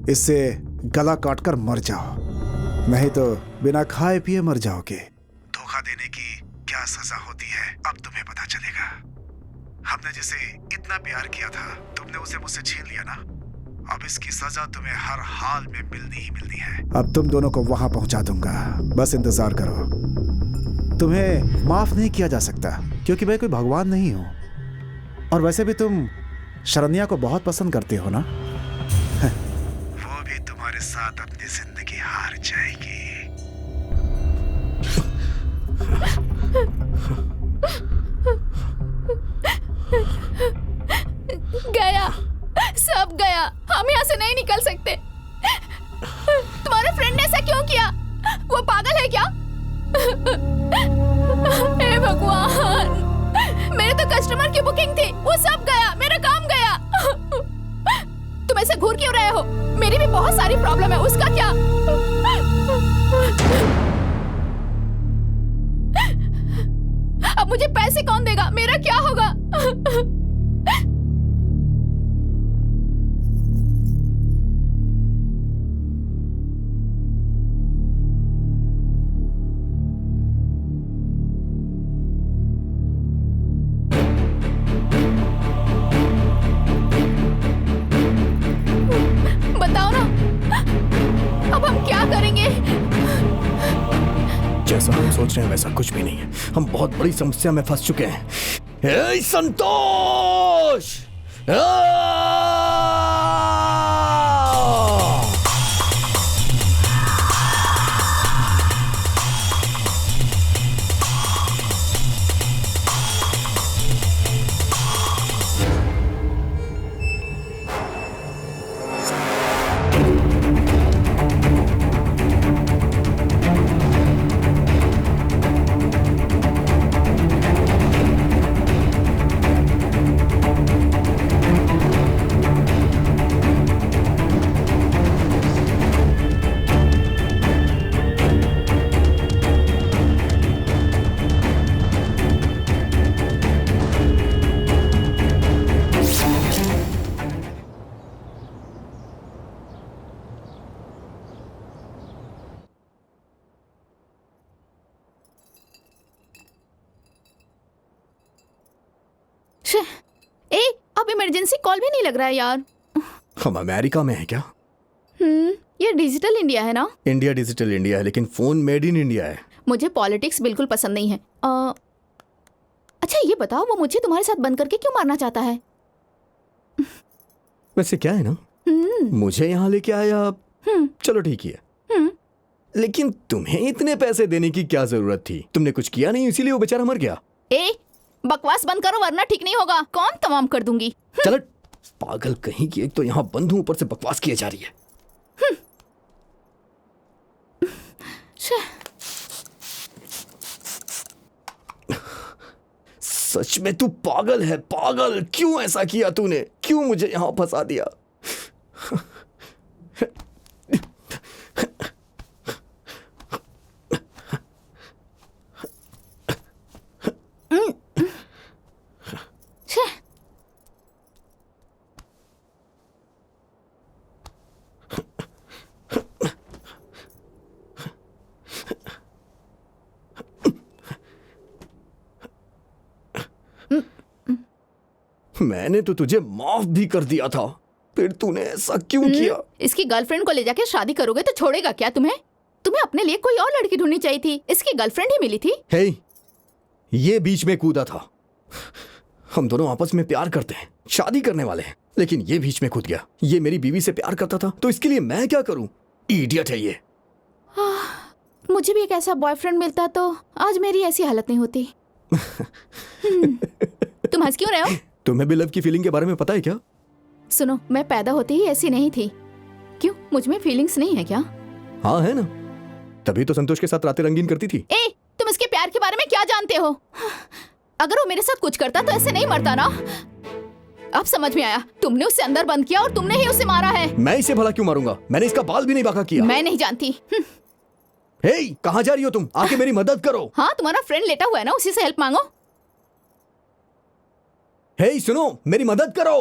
इससे गला काटकर मर जाओ, नहीं तो बिना खाए पिए मर जाओगे। धोखा देने की क्या सजा होती है अब तुम्हें पता चलेगा। हमने जिसे इतना प्यार किया था, तुमने उसे मुझसे छीन लिया ना। अब इसकी सजा तुम्हें हर हाल में मिलनी ही मिलनी है। अब तुम दोनों को वहां पहुंचा दूंगा, बस इंतजार करो। तुम्हें माफ नहीं किया जा सकता क्योंकि मैं कोई भगवान नहीं हूं। और वैसे भी तुम शरण्या को बहुत पसंद करते हो ना? वो भी तुम्हारे साथ अपनी जिंदगी हार जाएगी। गया, सब गया। हम यहाँ से नहीं निकल सकते। तुम्हारे फ्रेंड ने ऐसा क्यों किया? वो पागल है क्या? हे भगवान, मेरे तो कस्टमर की बुकिंग थी, वो सब गया, मेरा काम गया। तुम ऐसे घूर क्यों रहे हो? मेरी भी बहुत सारी प्रॉब्लम है, उसका क्या? अब मुझे पैसे कौन देगा? मेरा क्या होगा? जैसा हम सोच रहे हैं वैसा कुछ भी नहीं है। हम बहुत बड़ी समस्या में फंस चुके हैं। हे संतोष! ए, अब इमरजेंसी कॉल भी नहीं लग रहा है यार। हम अमेरिका में हैं क्या? ये डिजिटल इंडिया है ना? इंडिया डिजिटल इंडिया है, लेकिन फोन मेड इन इंडिया है। मुझे पॉलिटिक्स बिल्कुल पसंद नहीं है। अच्छा ये बताओ, वो मुझे तुम्हारे साथ बंद करके क्यों मारना चाहता है? वैसे क्या है ना, मुझे यहाँ लेके आया, चलो ठीक ही है, लेकिन तुम्हें इतने पैसे देने की क्या जरूरत थी? तुमने कुछ किया नहीं, इसीलिए वो बेचारा मर गया। ए, बकवास बंद करो वरना ठीक नहीं होगा। कौन तमाम कर दूंगी। चलो पागल कहीं की, एक तो यहाँ बंद हूँ, ऊपर से बकवास किए जा रही है। सच में तू पागल है, पागल। क्यों ऐसा किया तूने? क्यों मुझे यहाँ फंसा दिया? मैंने तो तुझे माफ भी कर दिया था, फिर तूने ऐसा क्यों किया? इसकी गर्लफ्रेंड को ले जाके शादी करोगे तो छोड़ेगा क्या तुम्हें? तुम्हें अपने लिए कोई और लड़की ढूंढनी चाहिए थी। इसकी गर्लफ्रेंड ही मिली थी। हे, ये बीच में कूदा था। हम दोनों आपस में प्यार करते हैं, शादी करने वाले हैं, लेकिन ये बीच में कूद गया। ये मेरी बीवी से प्यार करता था, तो इसके लिए मैं क्या करूं? इडियट है ये। मुझे भी एक ऐसा बॉयफ्रेंड मिलता तो आज मेरी ऐसी हालत नहीं होती। तुम हंस क्यों रहे हो? तुम्हें भी लव की फीलिंग के बारे में पता है क्या? सुनो, मैं पैदा होते ही ऐसी नहीं थी। क्यों, मुझ में फीलिंग्स नहीं है क्या? हाँ है ना, तभी तो संतोष के साथ रातें रंगीन करती थी। ए, तुम इसके प्यार के बारे में क्या जानते हो? अगर वो मेरे साथ कुछ करता तो ऐसे नहीं मरता ना। अब समझ में आया, तुमने उसे अंदर बंद किया और तुमने ही उसे मारा है। मैं इसे भला क्यों मारूंगा? मैंने इसका बाल भी नहीं बांका किया। मैं नहीं जानती। हे, कहाँ जा रही हो तुम? आके मेरी मदद करो। हाँ, तुम्हारा फ्रेंड लेटा हुआ है ना, उसी से हेल्प मांगो। हे सुनो, मेरी मदद करो।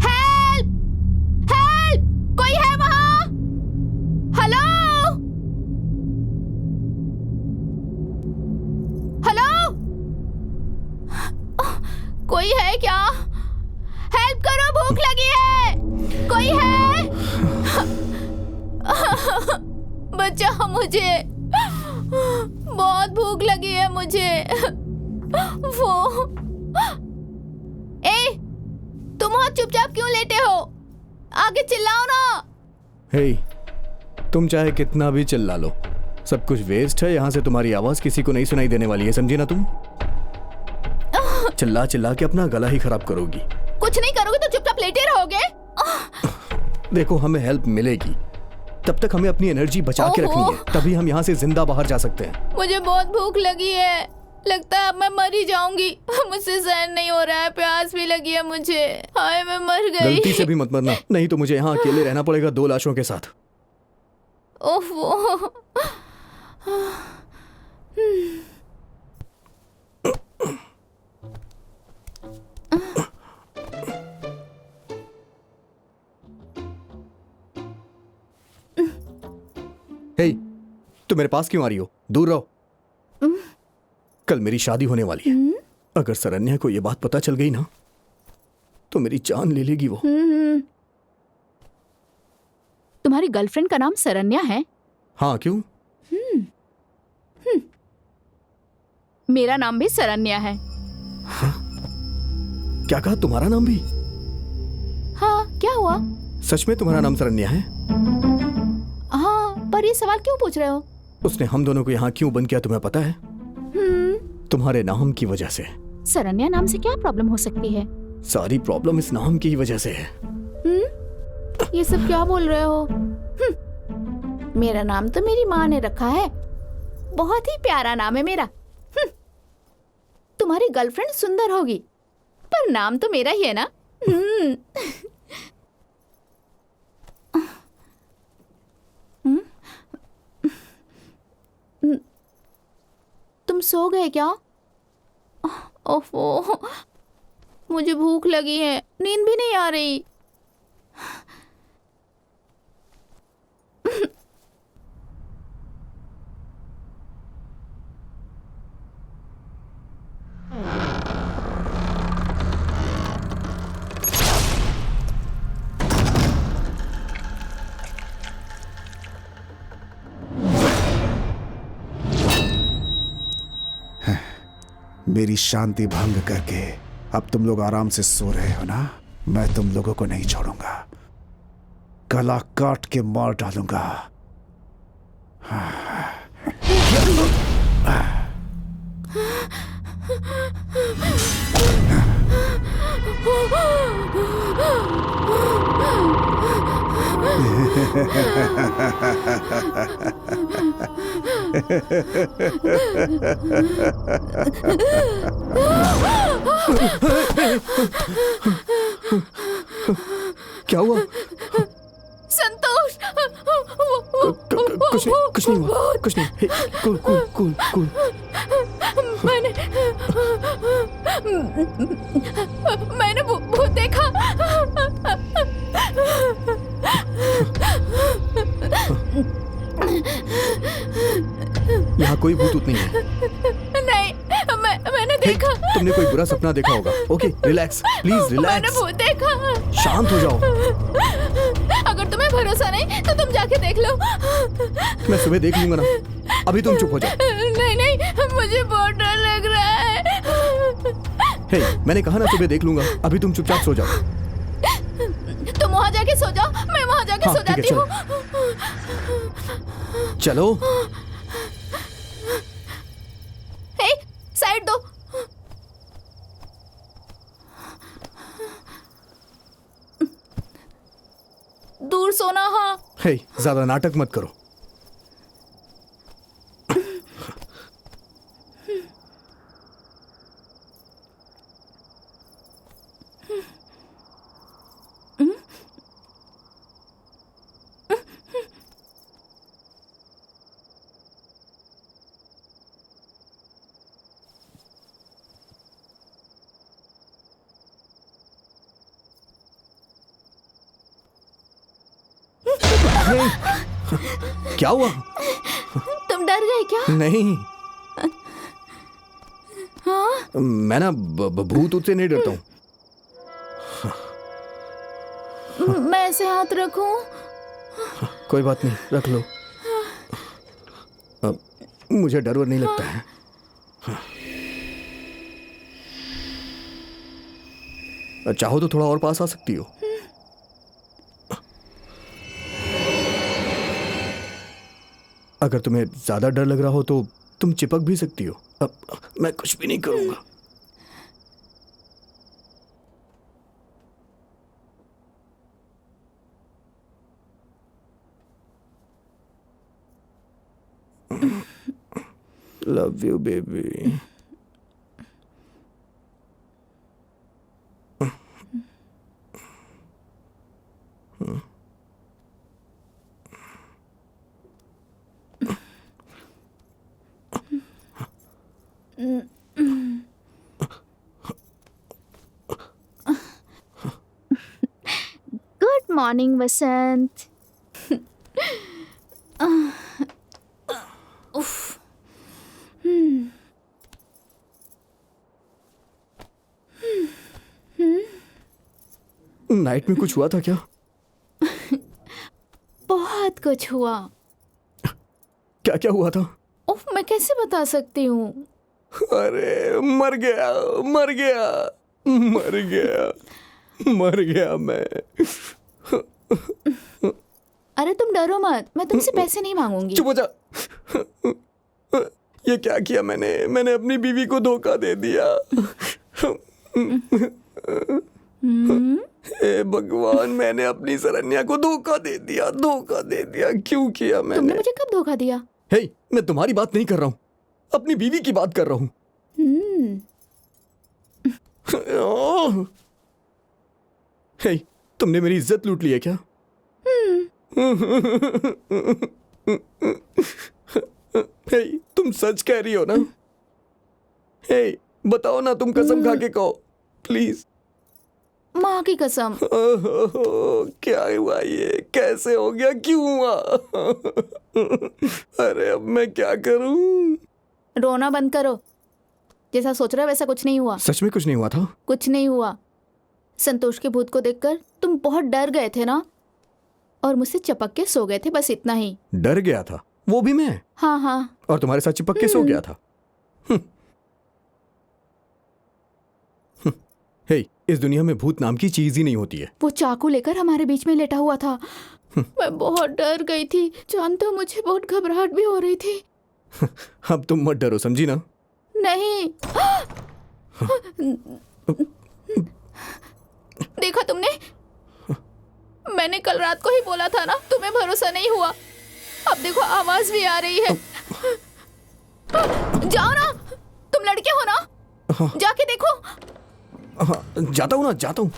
हेल्प! हेल्प! कोई है वहां? हेलो? हेलो? कोई है क्या? हेल्प करो, भूख लगी है। कोई है? बचाओ मुझे, बहुत भूख लगी है मुझे। वो ए, तुम वहां चुपचाप क्यों लेटे हो? आगे चिल्लाओ ना। हे, तुम चाहे कितना भी चिल्ला लो, सब कुछ वेस्ट है। यहाँ से तुम्हारी आवाज किसी को नहीं सुनाई देने वाली है, समझी ना तुम? चिल्ला चिल्ला के अपना गला ही खराब करोगी। कुछ नहीं करोगे तो चुपचाप लेटे रहोगे। देखो, हमें हेल्प मिलेगी, तब तक हमें अपनी एनर्जी बचा के रखनी है, तभी हम यहाँ से जिंदा बाहर जा सकते हैं। मुझे बहुत भूख लगी है, लगता है अब मैं मर ही जाऊंगी। मुझसे सहन नहीं हो रहा है, प्यास भी लगी है मुझे। हाय, मैं मर गई। गलती से भी मत मरना, नहीं तो मुझे यहाँ अकेले रहना पड़ेगा 2 लाशों के साथ। ओफो। हे, तुम मेरे पास क्यों आ रही हो? दूर रहो। कल मेरी शादी होने वाली है। अगर सरन्या को ये बात पता चल गई ना, तो मेरी जान ले लेगी वो। तुम्हारी गर्लफ्रेंड का नाम सरन्या है? हाँ, क्यों? मेरा नाम भी सरन्या है। क्या कहा? तुम्हारा नाम भी? हाँ, क्या हुआ? सच में तुम्हारा नाम सरन्या है? हाँ, पर ये सवाल क्यों पूछ रहे हो? उसने हम दोनों को यहाँ क्यों बंद किया तुम्हें पता है? तुम्हारे नाम की वजह से। सरन्या नाम से क्या प्रॉब्लम हो सकती है? सारी प्रॉब्लम इस नाम की ही वजह से है। ये सब क्या बोल रहे हो? मेरा नाम तो मेरी माँ ने रखा है, बहुत ही प्यारा नाम है मेरा। तुम्हारी गर्लफ्रेंड सुंदर होगी, पर नाम तो मेरा ही है ना। तुम सो गए क्या? ओफो, मुझे भूख लगी है, नींद भी नहीं आ रही। मेरी शांति भंग करके अब तुम लोग आराम से सो रहे हो ना? मैं तुम लोगों को नहीं छोड़ूंगा, गला काट के मार डालूंगा। क्या हुआ? संतोष, कुछ नहीं हुआ, कुछ नहीं। हे, कूल कूल कूल कूल। मैंने भूत देखा। यहाँ कोई भूत नहीं है। नहीं, मैंने देखा। तुमने कोई बुरा सपना देखा होगा। ओके, रिलैक्स, प्लीज मैंने रिलैक्स। भूत देखा। शांत हो जाओ। अगर तुम्हें भरोसा नहीं तो तुम जाके देख लो। मैं सुबह देख लूंगा ना, अभी तुम चुप हो जाओ। नहीं नहीं, मुझे बहुत डर लग रहा है। हे, मैंने कहा ना सुबह देख लूंगा, अभी तुम चुपचाप सो जाओ। तुम वहाँ जाके सो जाओ, मैं वहाँ जाके हाँ, सो ठीक है, जाती हूँ। चलो। हे, साइड दो। दूर सोना। हाँ, हे, ज्यादा नाटक मत करो। क्या हुआ? तुम डर गए क्या? नहीं, हाँ? मैं ना भूत से नहीं डरता हूँ। मैं ऐसे हाथ रखूं? कोई बात नहीं, रख लो। मुझे डर वर नहीं लगता है। चाहो तो थोड़ा और पास आ सकती हो। अगर तुम्हें ज्यादा डर लग रहा हो तो तुम चिपक भी सकती हो। अब मैं कुछ भी नहीं करूंगा। Love you baby. Good morning Vasant. उफ। नाइट में कुछ हुआ था क्या? बहुत कुछ हुआ। क्या क्या हुआ था? उफ, मैं कैसे बता सकती हूँ? अरे मर गया, मर गया, मर गया, मर गया मैं। अरे तुम डरो मत, मैं तुमसे पैसे नहीं मांगूंगी। चुप हो जा। ये क्या किया मैंने अपनी बीवी को धोखा दे दिया। हे भगवान, मैंने अपनी शरण्या को धोखा दे दिया, धोखा दे दिया। क्यों किया मैंने? तुमने मुझे कब धोखा दिया? हे, मैं तुम्हारी बात नहीं कर रहा हूँ, अपनी बीवी की बात कर रहा हूँ। हे, तुमने मेरी इज्जत लूट ली है क्या? हे, तुम सच कह रही हो ना? हे, बताओ ना, तुम कसम खा के कहो प्लीज। माँ की कसम। क्या हुआ ये? कैसे हो गया? क्यों हुआ? अरे अब मैं क्या करूं? रोना बंद करो। जैसा सोच रहे हो वैसा कुछ नहीं हुआ। सच में कुछ नहीं हुआ था? कुछ नहीं हुआ। संतोष के भूत को देखकर तुम बहुत डर गए थे ना, और मुझसे चिपक के सो गए थे, बस इतना ही। डर गया था? वो भी मैं? हाँ हाँ। और तुम्हारे साथ चिपक के सो गया था? हे, इस दुनिया में भूत नाम की चीज ही नहीं होती है। वो चाकू लेकर हमारे बीच में लेटा हुआ था। मैं बहुत डर गई थी। जानते हो, मुझे बहुत घबराहट भी हो रही थी। अब तुम मत डरो, समझी ना? नहीं। देखा तुमने? मैंने कल रात को ही बोला था ना, तुम्हें भरोसा नहीं हुआ। अब देखो आवाज भी आ रही है। जाओ ना, तुम लड़के हो ना, जाके देखो। हाँ, जाता हूँ ना, जाता हूँ।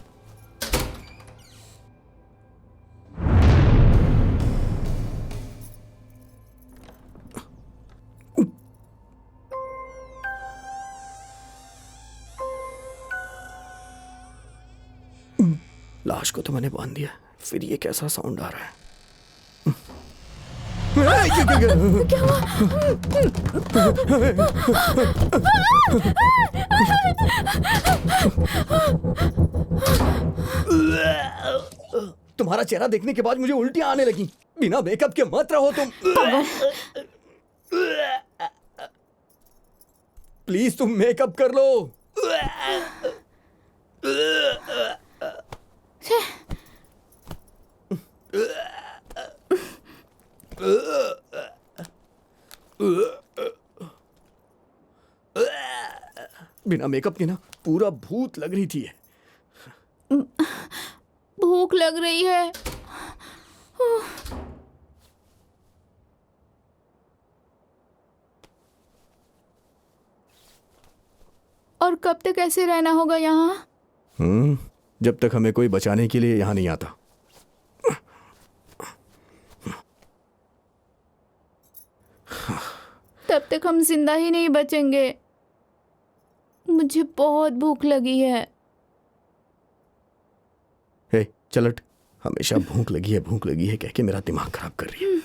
लाश को तो मैंने बांध दिया, फिर ये कैसा साउंड आ रहा है? क्या हुआ? तुम्हारा चेहरा देखने के बाद मुझे उल्टियां आने लगी। बिना मेकअप के मत रहो तुम। प्लीज तुम मेकअप कर लो। बिना मेकअप के ना पूरा भूत लग रही थी। भूख लग रही है। और कब तक ऐसे रहना होगा यहाँ? जब तक हमें कोई बचाने के लिए यहाँ नहीं आता। तब तक हम जिंदा ही नहीं बचेंगे। मुझे बहुत भूख लगी है। हे चलट, हमेशा भूख लगी है कह के मेरा दिमाग खराब कर रही है।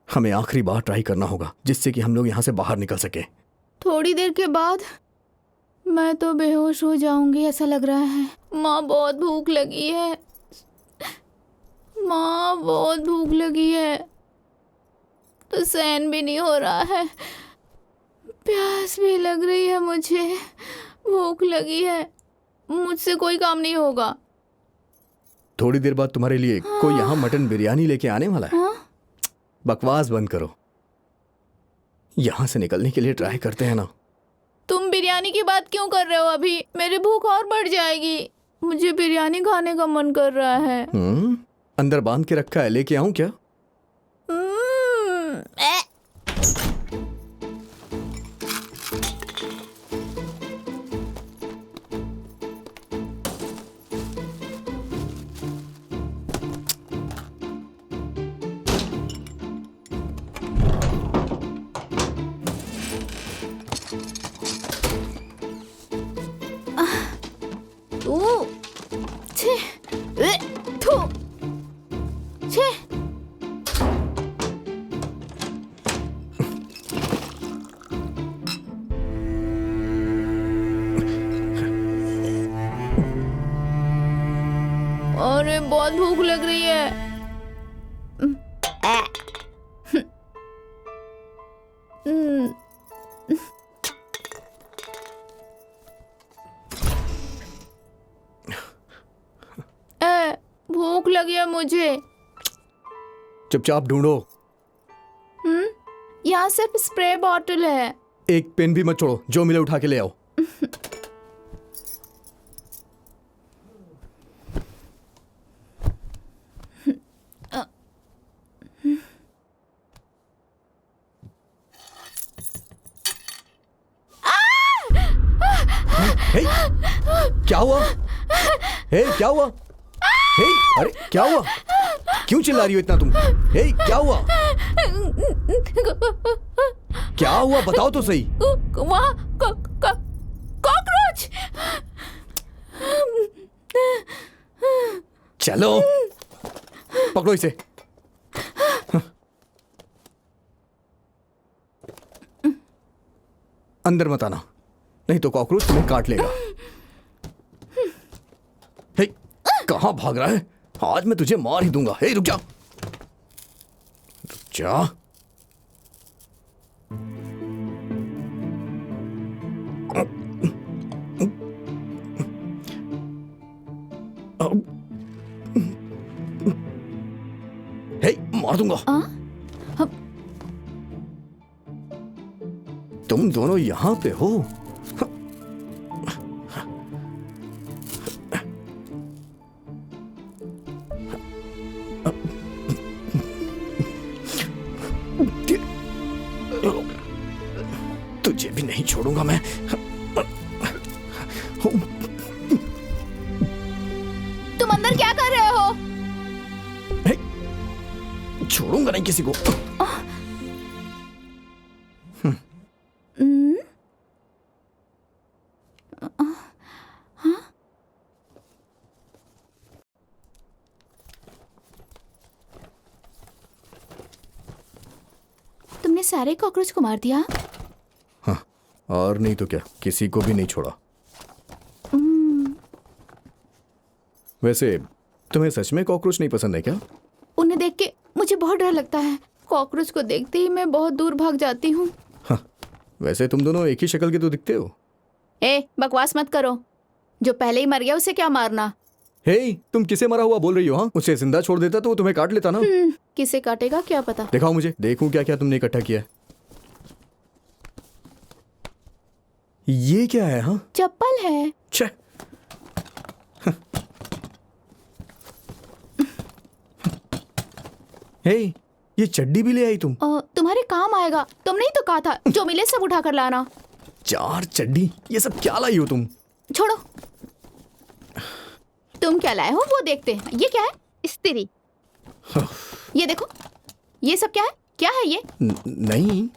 हमें आखिरी बार ट्राई करना होगा जिससे कि हम लोग यहाँ से बाहर निकल सके। थोड़ी देर के बाद मैं तो बेहोश हो जाऊंगी ऐसा लग रहा है। माँ बहुत भूख लगी है। माँ बहुत भूख लगी है, तो सहन भी नहीं हो रहा है। प्यास भी लग रही है मुझे। भूख लगी है, मुझसे कोई काम नहीं होगा। थोड़ी देर बाद तुम्हारे लिए कोई यहाँ मटन बिरयानी लेके आने वाला है। बकवास बंद करो, यहाँ से निकलने के लिए ट्राई करते हैं ना। तुम बिरयानी की बात क्यों कर रहे हो? अभी मेरी भूख और बढ़ जाएगी। मुझे बिरयानी खाने का मन कर रहा है। अंदर बांध के रखा है, लेके आऊं क्या? अरे बहुत भूख लग रही है। भूख लगी है मुझे। चुपचाप ढूंढो। यहाँ सिर्फ स्प्रे बॉटल है। एक पेन भी मत छोड़ो, जो मिले उठा के ले आओ। हे, क्या हुआ? हे, क्या हुआ? हे, अरे क्या हुआ? क्यों चिल्ला रही हो इतना तुम? हे, क्या हुआ? क्या हुआ बताओ तो सही। वहाँ कॉकरोच। चलो पकड़ो इसे। अंदर मत आना, नहीं तो कॉकरोच तुम्हें काट लेगा। हे, कहाँ भाग रहा है? आज मैं तुझे मार ही दूंगा। हे, रुक जा, रुक जा। हे, मार दूंगा। तुम दोनों यहां पे हो? तुझे भी नहीं छोड़ूंगा मैं। तुम अंदर क्या कर रहे हो? छोड़ूंगा नहीं किसी को। तुमने सारे कॉकरोच को मार दिया? हाँ, और नहीं तो क्या, किसी को भी नहीं छोड़ा। वैसे तुम्हें सच में कॉकरोच नहीं पसंद है क्या? उन्हें देख के मुझे बहुत डर लगता है। कॉकरोच को देखते ही मैं बहुत दूर भाग जाती हूँ। हाँ, वैसे तुम दोनों एक ही शक्ल के तो दिखते हो। ए, बकवास मत करो। जो पहले ही मर गया उसे क्या मारना? हे, तुम किसे मरा हुआ बोल रही हो? हाँ, उसे जिंदा छोड़ देता तो वो तुम्हें काट लेता ना। किसे काटेगा क्या पता। दिखाओ मुझे, देखूं क्या क्या तुमने इकट्ठा किया है। ये क्या है? हाँ, चप्पल है। छे। हे, ये चड्डी भी ले आई तुम? तुम्हारे काम आएगा। तुमने ही तो कहा था जो मिले सब उठा कर लाना। 4 चड्डी, ये सब क्या लाई हो तुम? छोड़ो। तुम क्या लाए हो वो देखते हैं। ये क्या है? इस्त्री। ये देखो, ये सब क्या है? क्या है ये? नहीं,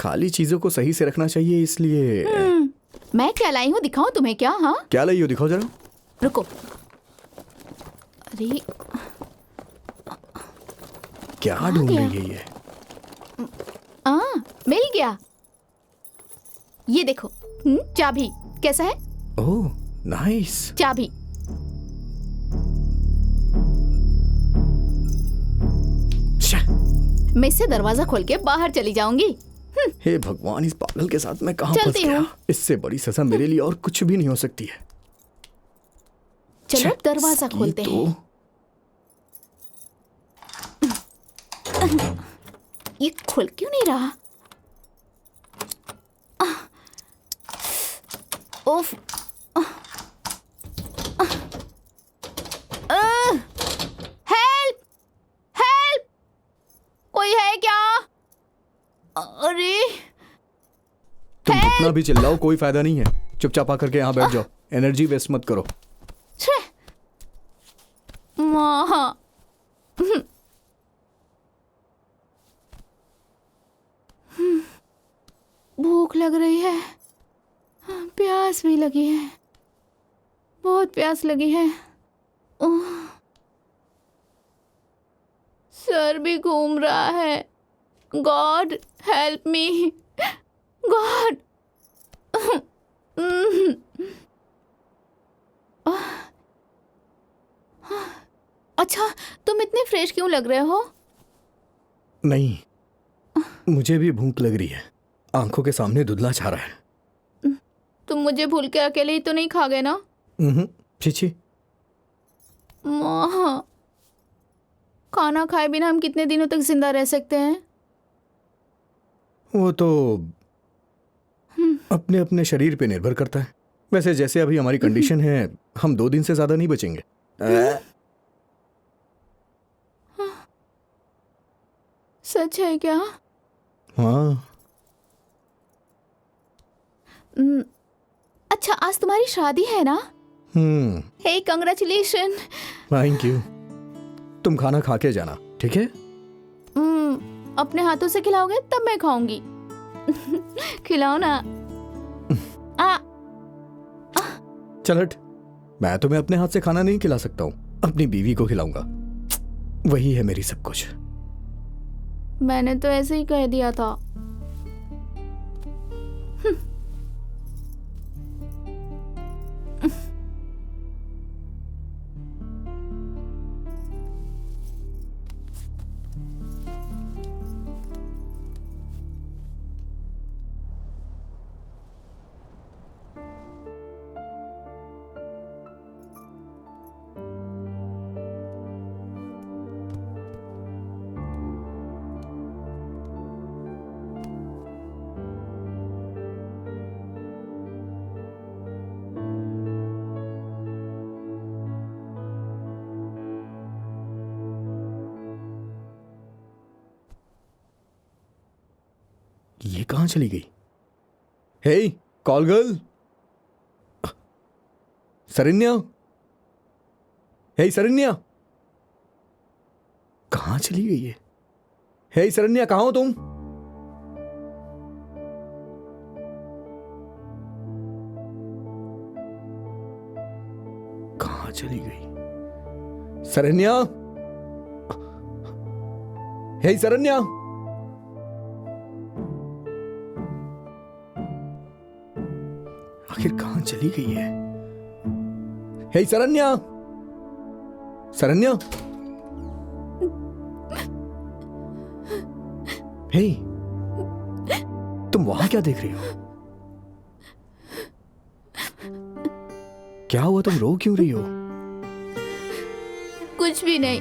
खाली चीजों को सही से रखना चाहिए इसलिए। मैं क्या लाई हूँ दिखाऊं तुम्हें क्या? हाँ, क्या लाई हो, दिखाओ जरा। रुको। अरे क्या ढूंढ रही है ये? मिल गया। ये देखो, चाबी। कैसा है? ओह, नाइस। चाबी। मैं इससे दरवाजा खोल के बाहर चली जाऊंगी। हे भगवान, इस पागल के साथ मैं कहाँ फंस चलती गया? हूँ। इससे बड़ी सजा मेरे लिए और कुछ भी नहीं हो सकती है। चलो अब दरवाजा खोलते हैं। ये खुल क्यों नहीं रहा? ओफ। हेल्प! हेल्प! कोई है क्या? अरे तुम जितना भी चिल्लाओ कोई फायदा नहीं है। चुपचाप आकर के यहाँ बैठ जाओ। एनर्जी वेस्ट मत करो। छे! माँ, भूख लग रही है, प्यास भी लगी है, बहुत प्यास लगी है। सर भी घूम रहा है। God help me, God. अच्छा, तुम इतने फ्रेश क्यों लग रहे हो? नहीं, मुझे भी भूख लग रही है। आंखों के सामने धुंधला छा रहा है। तुम मुझे भूल के अकेले ही तो नहीं खा गए ना? छी। माँ, खाना खाए बिना हम कितने दिनों तक जिंदा रह सकते हैं? वो तो अपने अपने शरीर पे निर्भर करता है। वैसे जैसे अभी हमारी कंडीशन है, हम 2 दिन से ज्यादा नहीं बचेंगे। सच है क्या? हाँ। अच्छा, आज तुम्हारी शादी है ना? हे, कंग्रेचुलेशन। Thank you. तुम खाना खा के जाना, ठीक है? अपने हाथों से खिलाओगे तब मैं खाऊंगी। खिलाओ ना। चल हट। मैं तुम्हें अपने हाथ से खाना नहीं खिला सकता हूँ, अपनी बीवी को खिलाऊंगा। वही है मेरी सब कुछ। मैंने तो ऐसे ही कह दिया था। ये कहां चली गई? हे कॉल गर्ल, सरन्या, हे सरन्या, कहां चली गई है? हे सरन्या, कहां हो तुम? कहां चली गई? सरन्या, हे सरन्या, आखिर कहां चली गई है? हे सरन्या, सरन्या, हे, तुम वहां क्या देख रही हो? क्या हुआ? तुम रो क्यों रही हो? कुछ भी नहीं।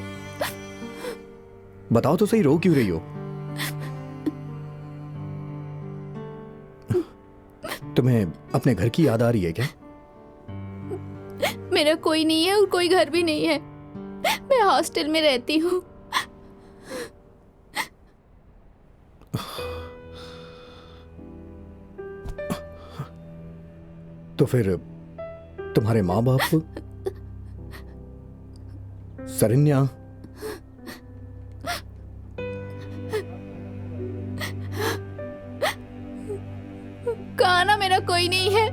बताओ तो सही, रो क्यों रही हो? तुम्हें अपने घर की याद आ रही है क्या? मेरा कोई नहीं है और कोई घर भी नहीं है। मैं हॉस्टल में रहती हूँ। तो फिर तुम्हारे माँ बाप? सरन्या, कहा ना मेरा कोई नहीं है।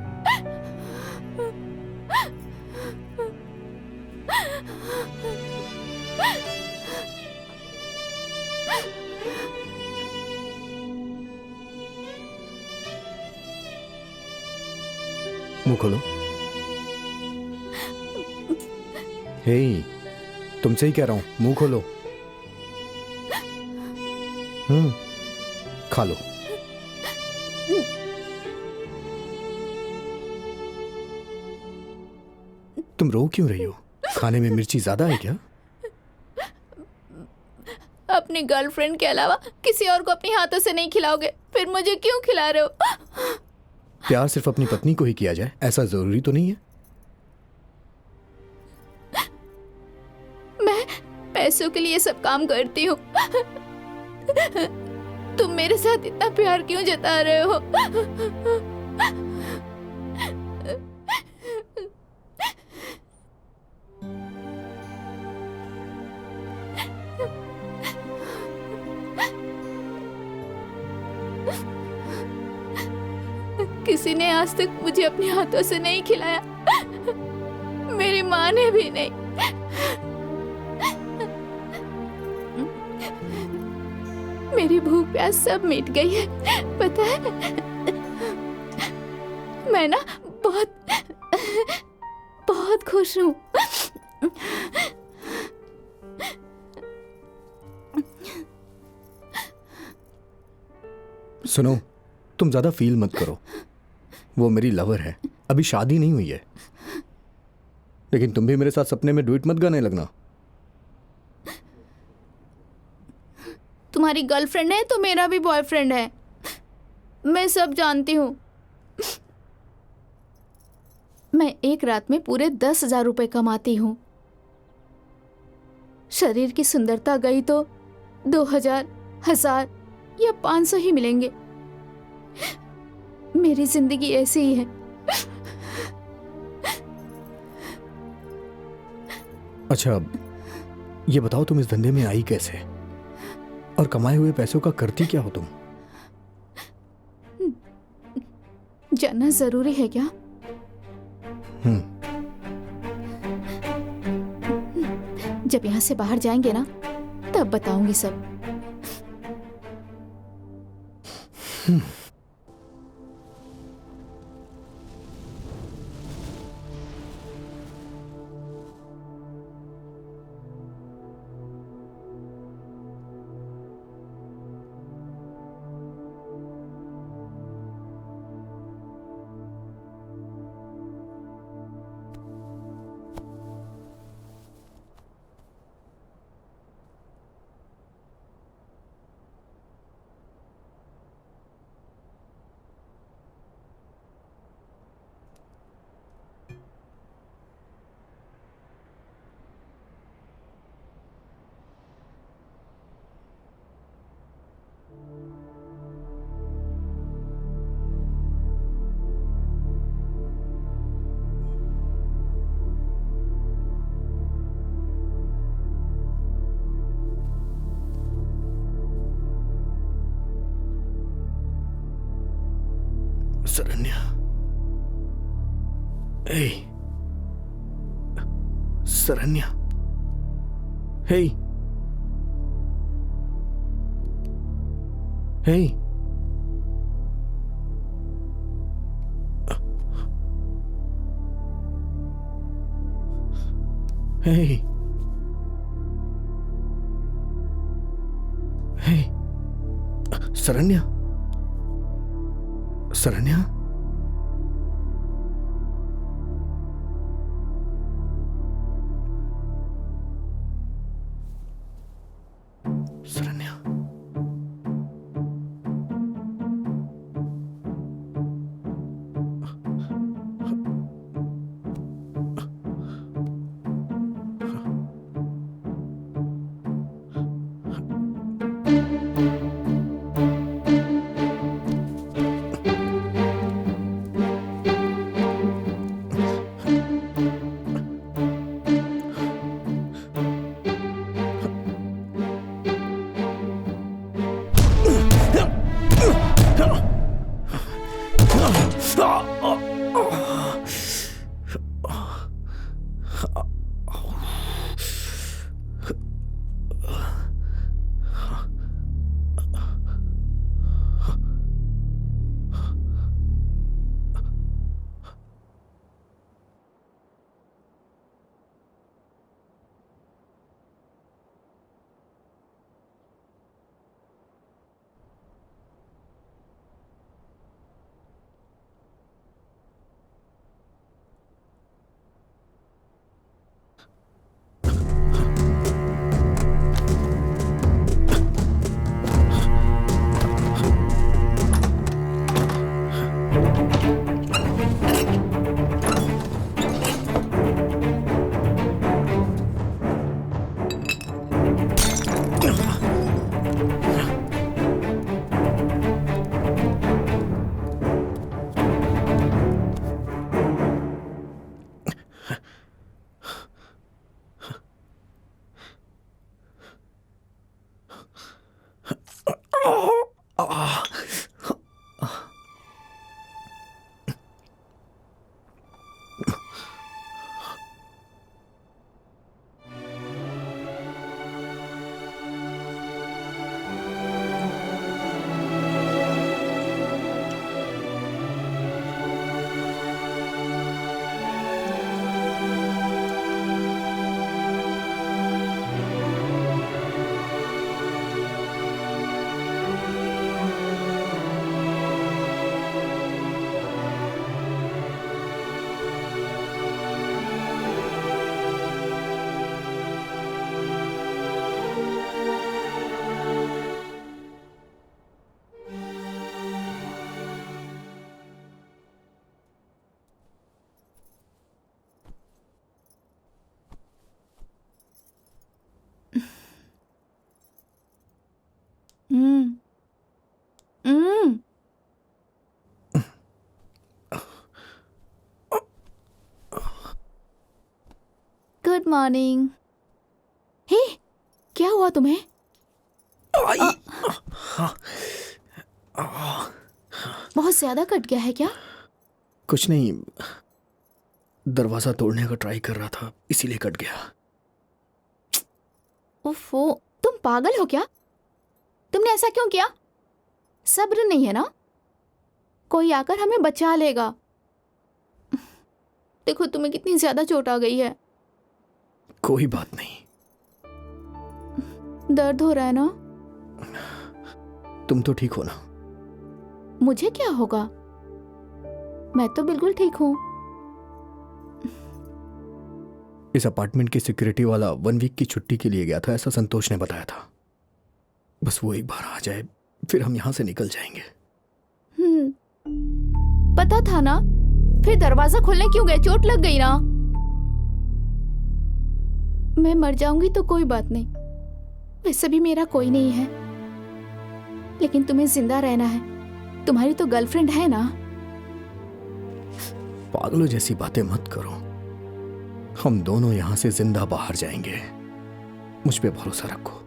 मुंह खोलो। हे, तुमसे ही कह रहा हूं, मुंह खोलो। खा लो। तुम रो क्यों रही हो? खाने में मिर्ची ज्यादा है क्या? अपनी गर्लफ्रेंड के अलावा किसी और को अपने हाथों से नहीं खिलाओगे, फिर मुझे क्यों खिला रहे हो? प्यार सिर्फ अपनी पत्नी को ही किया जाए, ऐसा जरूरी तो नहीं है। मैं पैसों के लिए सब काम करती हूँ। तुम मेरे साथ इतना प्यार क्यों जता रहे हो? किसी ने आज तक मुझे अपने हाथों से नहीं खिलाया। मेरी माँ ने भी नहीं। मेरी भूख प्यास सब मिट गई है, पता है? मैं ना बहुत खुश हूँ। सुनो, तुम ज्यादा फील मत करो। वो मेरी लवर है, अभी शादी नहीं हुई है। लेकिन तुम भी मेरे साथ सपने में डुएट मत गाने लगना। तुम्हारी गर्लफ्रेंड है तो मेरा भी बॉयफ्रेंड है, मैं सब जानती हूँ। मैं एक रात में पूरे 10,000 रुपए कमाती हूँ। शरीर की सुंदरता गई तो 2,000, 1,000 या 500 ही मिलेंगे। मेरी जिंदगी ऐसी ही है। अच्छा, ये बताओ तुम इस धंधे में आई कैसे? और कमाए हुए पैसों का करती क्या हो तुम? जानना जरूरी है क्या? जब यहाँ से बाहर जाएंगे ना, तब बताऊंगी सब। Hey. Saranya. Hey. Hey. Hey. Hey. Saranya. Saranya. Saranya. Good morning. Hey, क्या हुआ तुम्हें? बहुत ज्यादा कट गया है क्या? कुछ नहीं, दरवाजा तोड़ने का ट्राई कर रहा था, इसीलिए कट गया। उफ़ो, तुम पागल हो क्या? तुमने ऐसा क्यों किया? सब्र नहीं है ना? कोई आकर हमें बचा लेगा। देखो तुम्हें कितनी ज्यादा चोट आ गई है। कोई बात नहीं। दर्द हो रहा है ना? तुम तो ठीक हो ना? मुझे क्या होगा? मैं तो बिल्कुल ठीक हूँ। इस अपार्टमेंट की सिक्योरिटी वाला 1 वीक की छुट्टी के लिए गया था, ऐसा संतोष ने बताया था। बस वो एक बार आ जाए, फिर हम यहां से निकल जाएंगे। पता था ना, फिर दरवाजा खोलने क्यों गए? चोट लग गई ना? मैं मर जाऊंगी तो कोई बात नहीं, वैसे भी मेरा कोई नहीं है, लेकिन तुम्हें जिंदा रहना है। तुम्हारी तो गर्लफ्रेंड है ना? पागलों जैसी बातें मत करो। हम दोनों यहां से जिंदा बाहर जाएंगे, मुझ पे भरोसा रखो।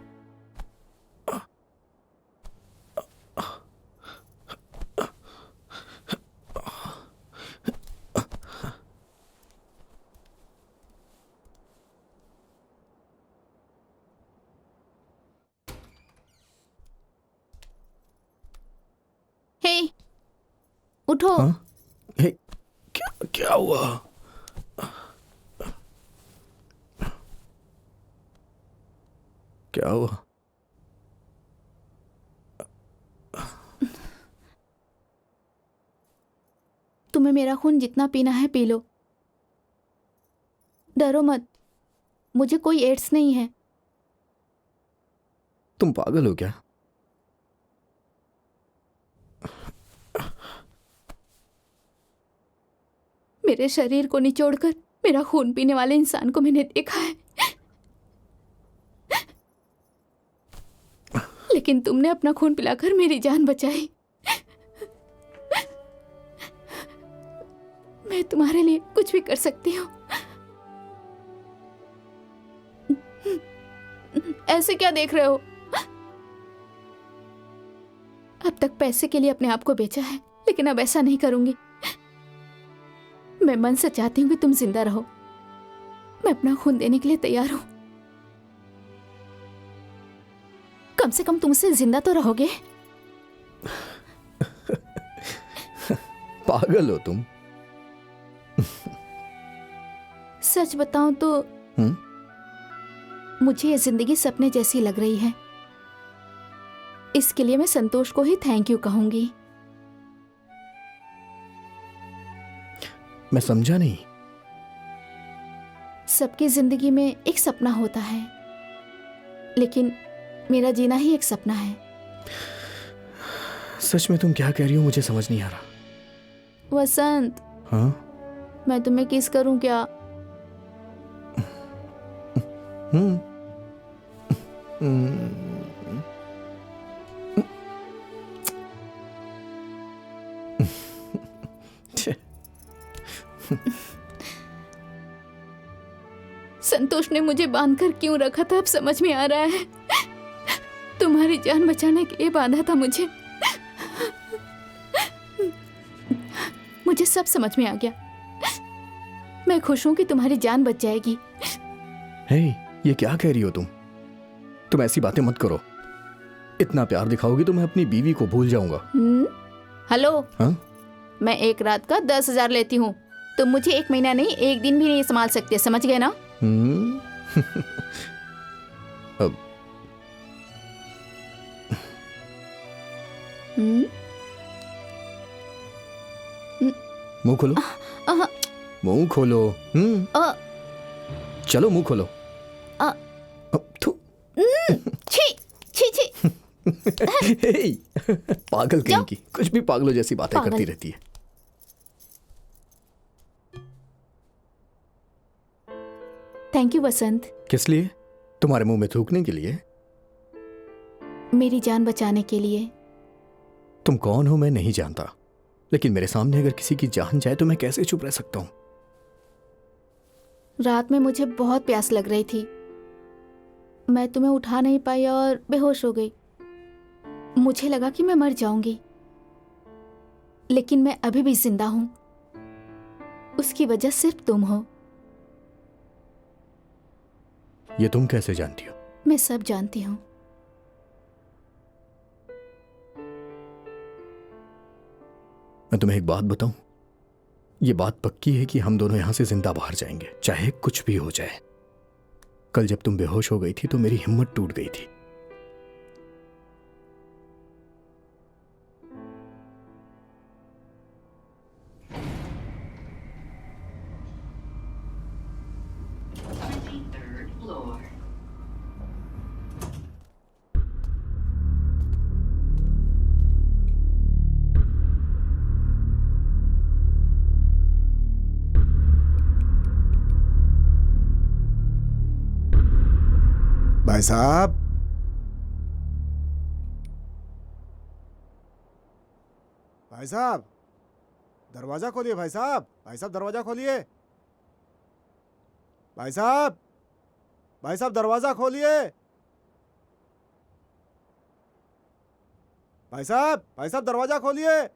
उठो। हाँ? हे, क्या क्या हुआ? क्या हुआ? तुम्हें मेरा खून जितना पीना है पी लो, डरो मत, मुझे कोई एड्स नहीं है। तुम पागल हो क्या? मेरे शरीर को निचोड़कर मेरा खून पीने वाले इंसान को मैंने देखा है, लेकिन तुमने अपना खून पिलाकर मेरी जान बचाई। मैं तुम्हारे लिए कुछ भी कर सकती हूँ। ऐसे क्या देख रहे हो? अब तक पैसे के लिए अपने आप को बेचा है, लेकिन अब ऐसा नहीं करूंगी। मैं मन से चाहती हूँ कि तुम जिंदा रहो। मैं अपना खून देने के लिए तैयार हूं। कम से कम तुमसे जिंदा तो रहोगे। पागल हो तुम। सच बताऊं तो मुझे ये जिंदगी सपने जैसी लग रही है। इसके लिए मैं संतोष को ही थैंक यू कहूंगी। मैं समझा नहीं। सबकी जिंदगी में एक सपना होता है, लेकिन मेरा जीना ही एक सपना है। सच में तुम क्या कह रही हो मुझे समझ नहीं आ रहा। वसंत, हाँ? मैं तुम्हें किस करूं क्या? हम्म संतोष ने मुझे बांधकर क्यों रखा था अब समझ में आ रहा है। तुम्हारी जान बचाने के लिए बांधा था मुझे। मुझे सब समझ में आ गया। मैं खुश हूं कि तुम्हारी जान बच जाएगी। हे, ये क्या कह रही हो तुम? तुम ऐसी बातें मत करो। इतना प्यार दिखाओगी तो मैं अपनी बीवी को भूल जाऊंगा। हेलो, हाँ? मैं एक रात का 10,000 लेती हूँ। तुम मुझे 1 महीना नहीं, 1 दिन भी नहीं संभाल सकते, समझ गए ना? अब मुंह खोलो। मुंह खोलो। चलो मुंह खोलो। थू। छी छी छी। हे, पागल कहीं की, कुछ भी पागलों जैसी बातें पागल करती रहती है। थैंक यू वसंत, किस लिए? तुम्हारे मुंह में थूकने के लिए? मेरी जान बचाने के लिए। तुम कौन हो मैं नहीं जानता, लेकिन मेरे सामने अगर किसी की जान जाए तो मैं कैसे चुप रह सकता हूं? रात में मुझे बहुत प्यास लग रही थी। मैं तुम्हें उठा नहीं पाई और बेहोश हो गई। मुझे लगा कि मैं मर जाऊंगी, लेकिन मैं अभी भी जिंदा हूं। उसकी वजह सिर्फ तुम हो। ये तुम कैसे जानती हो? मैं सब जानती हूं। मैं तुम्हें एक बात बताऊं, ये बात पक्की है कि हम दोनों यहां से जिंदा बाहर जाएंगे, चाहे कुछ भी हो जाए। कल जब तुम बेहोश हो गई थी तो मेरी हिम्मत टूट गई थी। भाई साहब, भाई साहब, दरवाजा खोलिए। भाई साहब, भाई साहब दरवाजा खोलिए। भाई साहब, भाई साहब दरवाजा खोलिए। भाई साहब दरवाजा खोलिए।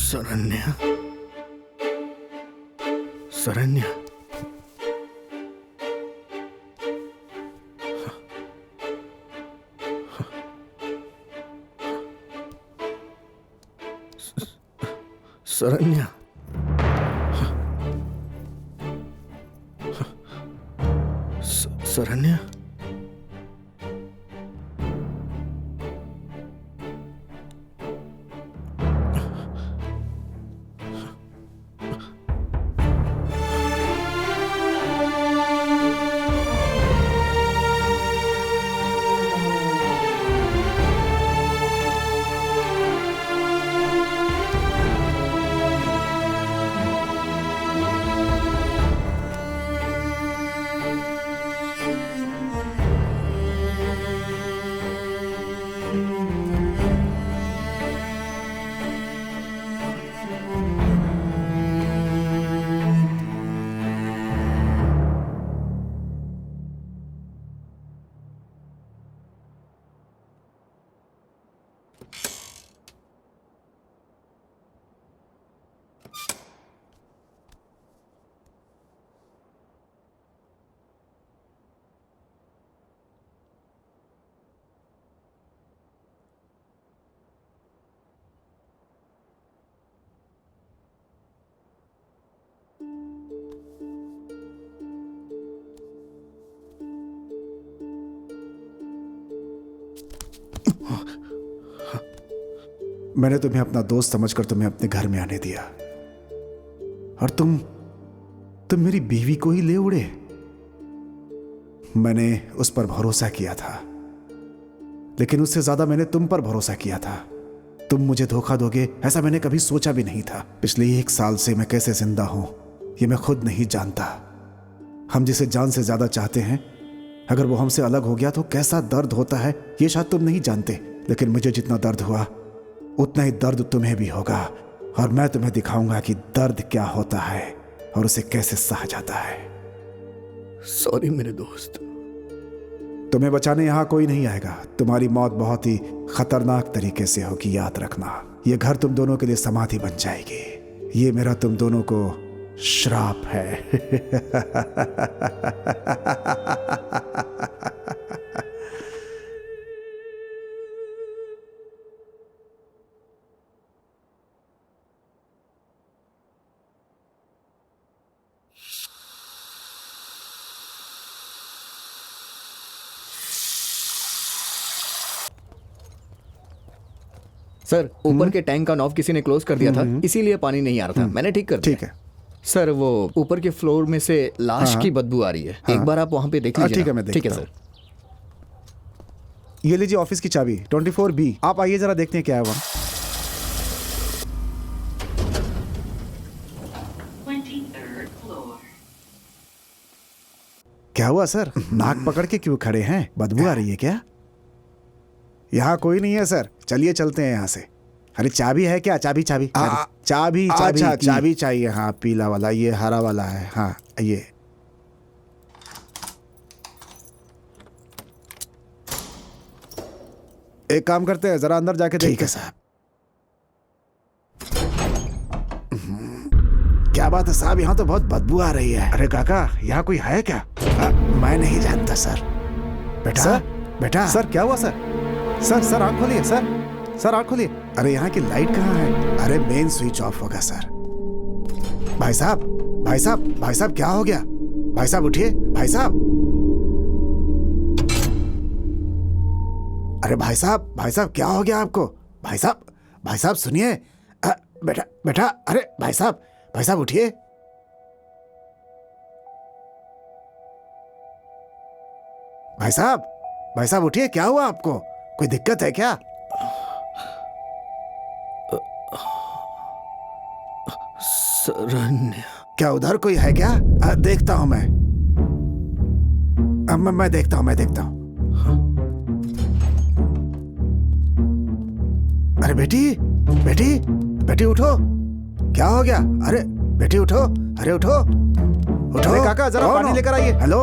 शरण्या, शरण्या, शरण्या, शरण्या, मैंने तुम्हें अपना दोस्त समझकर तुम्हें अपने घर में आने दिया और तुम मेरी बीवी को ही ले उड़े। मैंने उस पर भरोसा किया था, लेकिन उससे ज्यादा मैंने तुम पर भरोसा किया था। तुम मुझे धोखा दोगे ऐसा मैंने कभी सोचा भी नहीं था। पिछले 1 साल से मैं कैसे जिंदा हूं ये मैं खुद नहीं जानता। हम जिसे जान से ज्यादा चाहते हैं, अगर वो हमसे अलग हो गया तो कैसा दर्द होता है ये शायद तुम नहीं जानते, लेकिन मुझे जितना दर्द हुआ उतना ही दर्द तुम्हें भी होगा। और मैं तुम्हें दिखाऊंगा कि दर्द क्या होता है और उसे कैसे सहा जाता है। सॉरी मेरे दोस्त। तुम्हें बचाने यहां कोई नहीं आएगा। तुम्हारी मौत बहुत ही खतरनाक तरीके से होगी, याद रखना। ये घर तुम दोनों के लिए समाधि बन जाएगी। ये मेरा तुम दोनों को श्राप है। सर, ऊपर के टैंक का नॉब किसी ने क्लोज कर दिया था, इसीलिए पानी नहीं आ रहा था। मैंने ठीक कर दिया। ठीक है सर, वो ऊपर के फ्लोर में से लाश की बदबू आ रही है। एक बार आप वहां पे देख लीजिए। ठीक है, मैं ठीक है देखता सर। ये लीजिए ऑफिस की चाबी 24B। आप आइए जरा देखते हैं क्या है वहां। 23rd floor. क्या हुआ सर? नाक पकड़ के क्यों खड़े हैं? बदबू आ रही है क्या? यहाँ कोई नहीं है सर, चलिए चलते हैं यहाँ से। अरे चाबी है क्या? चाबी चाबी चाबी चाबी चाबी चाहिए। हाँ, पीला वाला, ये हरा वाला है। हाँ, ये एक काम करते हैं, जरा अंदर जाके देखते हैं। ठीक है साहब। क्या बात है साहब, यहाँ तो बहुत बदबू आ रही है। अरे काका, यहाँ कोई है क्या? मैं नहीं जानता सर। बेटा सर, बेटा सर, क्या हुआ सर? सर आँख खोलिए सर आँख खोलिए। अरे यहाँ की लाइट कहाँ है? अरे मेन स्विच ऑफ होगा सर। भाई साहब क्या हो गया? भाई साहब उठिए, भाई साहब। अरे भाई साहब क्या हो गया आपको? भाई साहब सुनिए। बेटा अरे भाई साहब उठिए। भाई साहब उठिए, क्या हुआ आपको? कोई दिक्कत है क्या? शरण्या, क्या उधर कोई है क्या? देखता हूं मैं। मैं देखता हूं। अरे बेटी उठो। क्या हो गया? अरे बेटी उठो। अरे उठो। अरे काका, जरा पानी लेकर आइए। हेलो,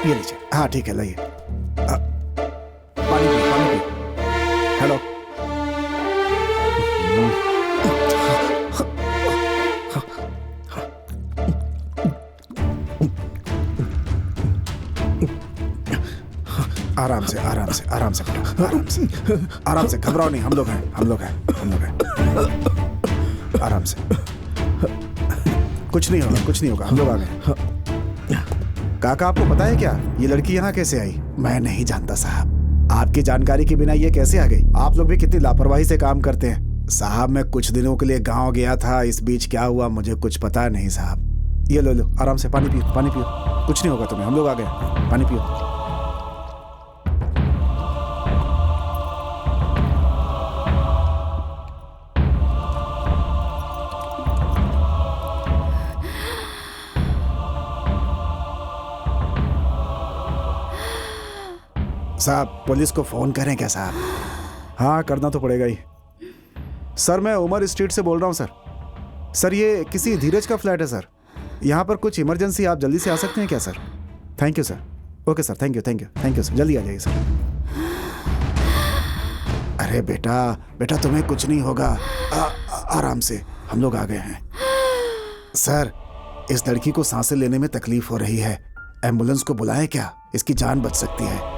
ये लीजिए। हाँ ठीक है, लाइए। पानी पियो, पानी पियो। हेलो। आराम से, आराम से, आराम से, आराम से, आराम से। घबराओ नहीं, हम लोग हैं, हम लोग हैं, हम लोग हैं। आराम से, कुछ नहीं होगा, कुछ नहीं होगा, हम लोग आ गए। काका, आपको पता है क्या ये लड़की यहाँ कैसे आई? मैं नहीं जानता साहब, आपकी जानकारी के बिना ये कैसे आ गई? आप लोग भी कितनी लापरवाही से काम करते हैं साहब। मैं कुछ दिनों के लिए गांव गया था, इस बीच क्या हुआ मुझे कुछ पता नहीं साहब। ये लो लो, आराम से पानी पियो, पानी पियो, कुछ नहीं होगा तुम्हें, हम लोग आ गए। पानी पियो। साहब, पुलिस को फोन करें क्या साहब? हाँ, करना तो पड़ेगा ही। सर, मैं उमर स्ट्रीट से बोल रहा हूँ सर। सर, ये किसी धीरज का फ्लैट है सर। यहाँ पर कुछ इमरजेंसी, आप जल्दी से आ सकते हैं क्या sir? Thank you sir. Okay sir, thank you, thank you, thank you sir, जल्दी आ जाइए सर। अरे बेटा, बेटा तुम्हें कुछ नहीं होगा, आराम से, हम लोग आ गए हैं। सर, इस लड़की को सांसें लेने में तकलीफ हो रही है, एम्बुलेंस को बुलाएं क्या? इसकी जान बच सकती है।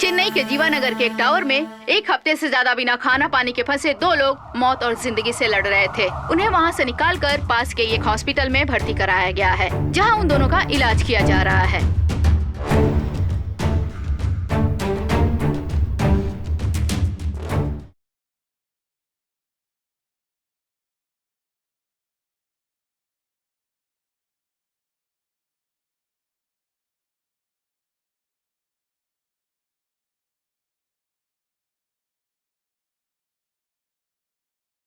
चेन्नई के जीवानगर के एक टावर में एक हफ्ते से ज्यादा बिना खाना पानी के फंसे 2 लोग मौत और जिंदगी से लड़ रहे थे। उन्हें वहां से निकालकर पास के एक हॉस्पिटल में भर्ती कराया गया है, जहां उन दोनों का इलाज किया जा रहा है।